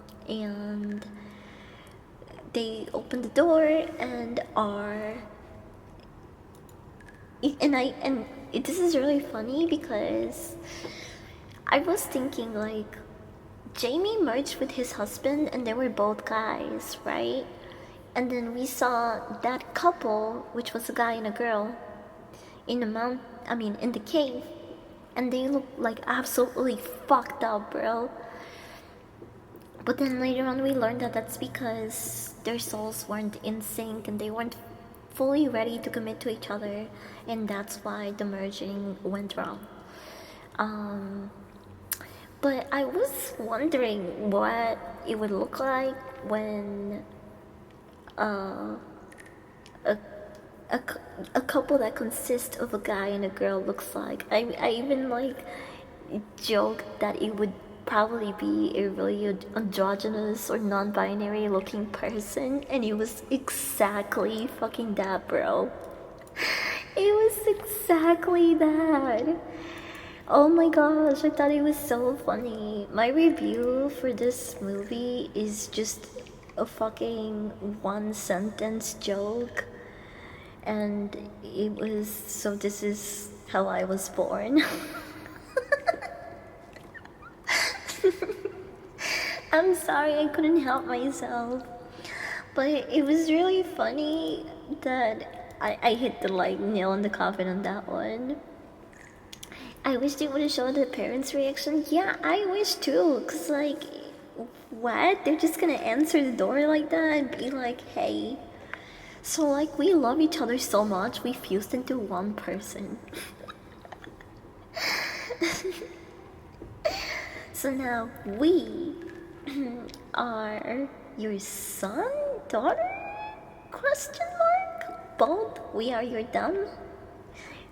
they open the door and this is really funny because I was thinking like Jamie merged with his husband and they were both guys, right? And then we saw that couple, which was a guy and a girl, in the cave, and they look like absolutely fucked up, bro. But then later on we learned that that's because their souls weren't in sync and they weren't fully ready to commit to each other, and that's why the merging went wrong. But I was wondering what it would look like when a couple that consists of a guy and a girl looks like. I even like joked that it would probably be a really androgynous or non-binary looking person, and it was exactly fucking that, bro. It was exactly that. Oh my gosh, I thought it was so funny. My review for this movie is just a fucking one sentence joke, and it was, so this is how I was born. I'm sorry, I couldn't help myself. But it was really funny that I hit the like nail on the coffin on that one. I wish they would have showed the parents' reaction. Yeah, I wish too, cause like, what? They're just gonna answer the door like that and be like, hey. So like, we love each other so much, we fused into one person. So now we are your son, daughter? Question mark? Both? We are your done?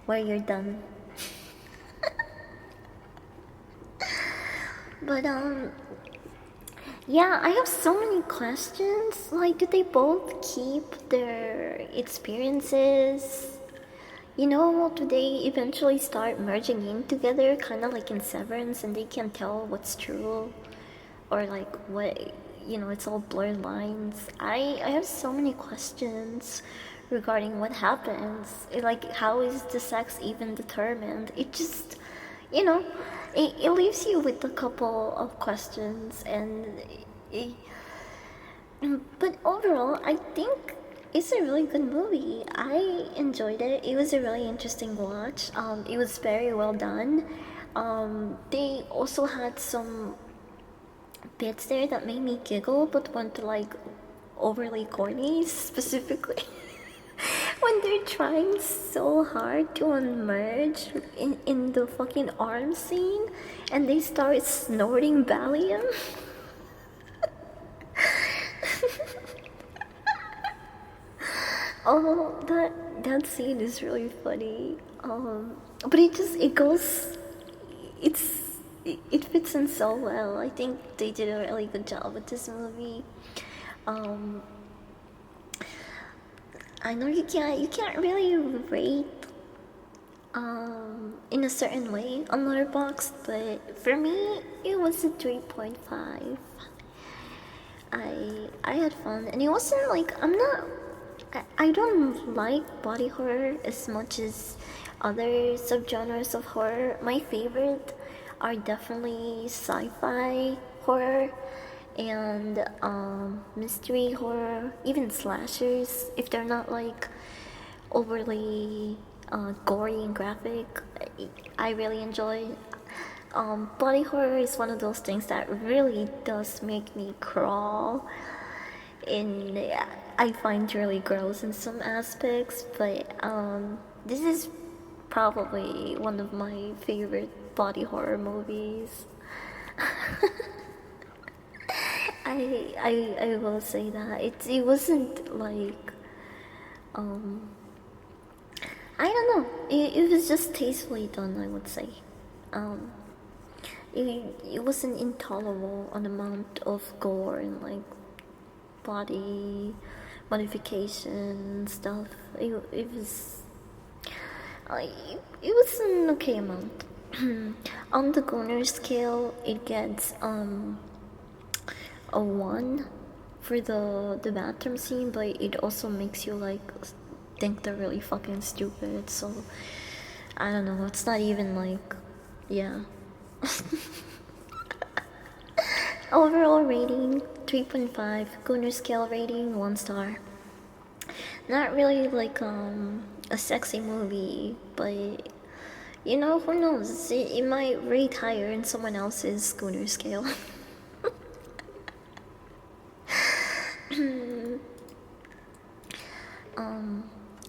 We're your done. But yeah, I have so many questions. Like, do they both keep their experiences? Do they eventually start merging in together, kind of like in Severance, and they can tell what's true? Or like what, it's all blurred lines. I have so many questions regarding what happens. Like, how is the sex even determined? It just, it leaves you with a couple of questions, but overall, I think it's a really good movie. I enjoyed it. It was a really interesting watch. It was very well done. They also had some bits there that made me giggle, but weren't like overly corny, specifically when they're trying so hard to emerge in the fucking arm scene and they start snorting Valium. Oh, that scene is really funny. But it goes, it fits in so well. I think they did a really good job with this movie. Um, I know you can't really rate in a certain way on Letterboxd, but for me it was a 3.5. I had fun, and it wasn't like I don't like body horror as much as other subgenres of horror. My favorite are definitely sci-fi horror and mystery horror, even slashers, if they're not like overly gory and graphic. I really enjoy. Body horror is one of those things that really does make me crawl. In I find really gross in some aspects, but this is probably one of my favorite body horror movies. I will say that it wasn't like I don't know, it was just tastefully done, I would say. um it wasn't intolerable on the amount of gore and like body modification stuff. It was it was an okay amount. On the Gunner scale, it gets a 1 for the bathroom scene, but it also makes you like think they're really fucking stupid. So I don't know. It's not even like, yeah. Overall rating 3.5. Gunner scale rating 1 star. Not really like a sexy movie, but you know, who knows? It might rate higher in someone else's Schooner scale.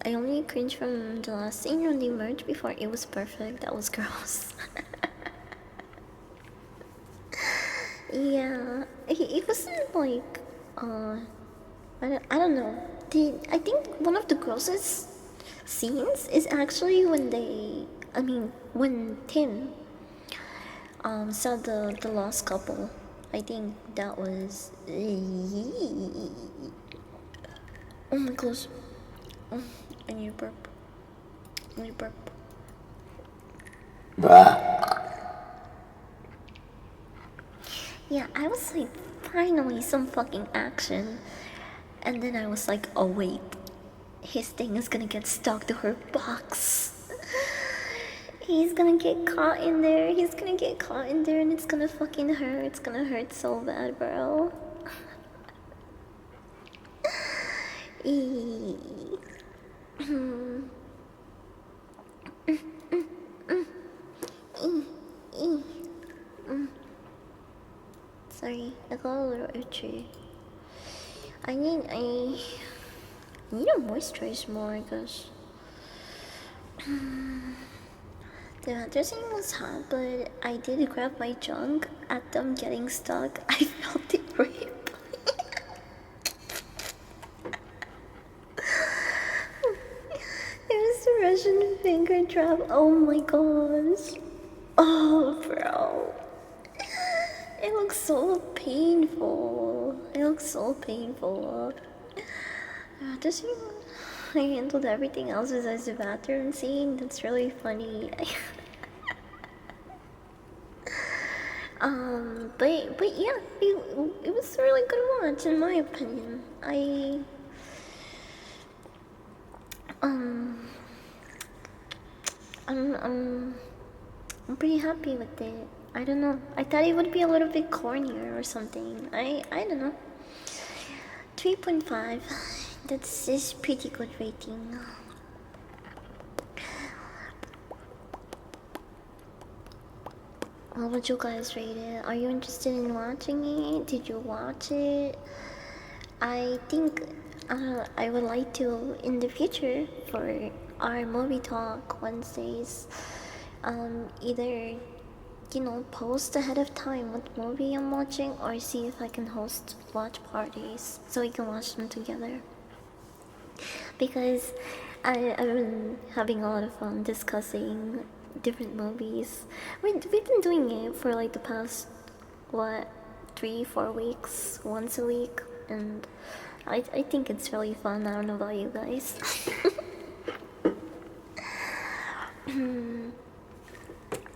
I only cringed from the last scene when they merged. Before it was perfect. That was gross. Yeah, it wasn't like I don't know. I think one of the grossest scenes is actually when when Tim saw the lost couple. I think that was oh my gosh. Oh, I need a burp. I need a burp. Yeah, I was like, finally some fucking action. And then I was like, oh wait, his thing is gonna get stuck to her box. He's gonna get caught in there. He's gonna get caught in there and it's gonna fucking hurt. It's gonna hurt so bad, bro. Sorry, I got a little itchy. I need to moisturize more, I guess. The dressing was hot, but I did grab my junk at them getting stuck. I felt it rip. It was a Russian finger trap. Oh my gosh. Oh, bro. It looks so painful. It looks so painful. Does he? I handled everything else besides the bathroom scene. That's really funny. But yeah, it was a really good watch in my opinion. I'm pretty happy with it. I don't know. I thought it would be a little bit cornier or something. I don't know. 3.5. That's pretty good rating. How would you guys rate it? Are you interested in watching it? Did you watch it? I think I would like to in the future for our movie talk Wednesdays, either post ahead of time what movie I'm watching, or see if I can host watch parties so we can watch them together. Because I've been having a lot of fun discussing different movies. We've been doing it for like the past, what, 3-4 weeks, once a week, and I think it's really fun. I don't know about you guys.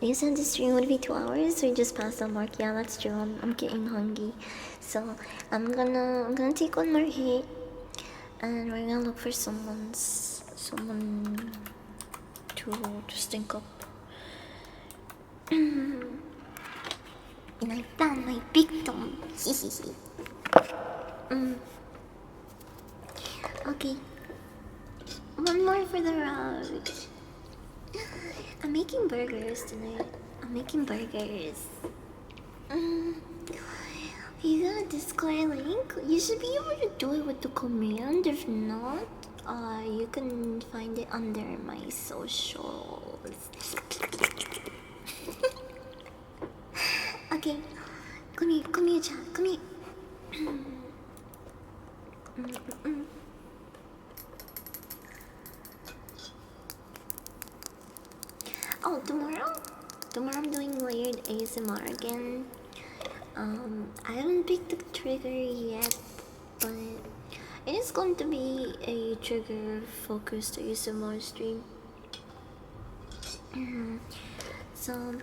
You said the stream would be 2 hours, or just past the mark? Yeah, that's true. I'm getting hungry, so I'm gonna take one more hit, and we're gonna look for someone to stink up. And I found my victim. Okay, one more for the road. I'm making burgers tonight. I'm making burgers. You got a Discord link? You should be able to do it with the command. If not, you can find it under my socials. Okay, come here, chat. Come here. Oh, tomorrow I'm doing layered ASMR again. I haven't picked the trigger yet, but it is going to be a trigger focused ASMR stream. So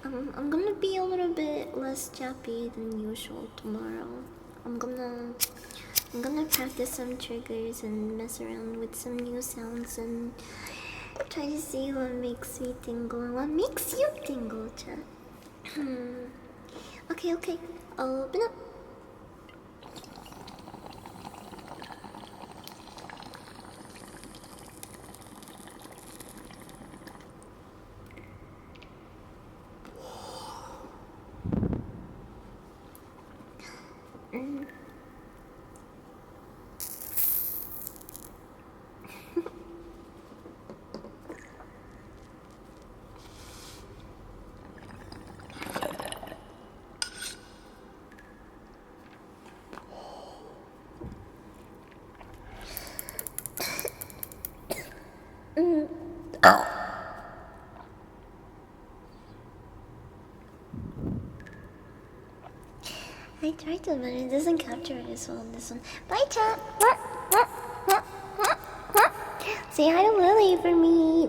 I'm gonna be a little bit less chappy than usual tomorrow. I'm gonna practice some triggers and mess around with some new sounds and try to see what makes me tingle and what makes you tingle, chat. Okay, open up. I tried to, but it doesn't capture this one. Bye, chat. Say hi to Lily for me.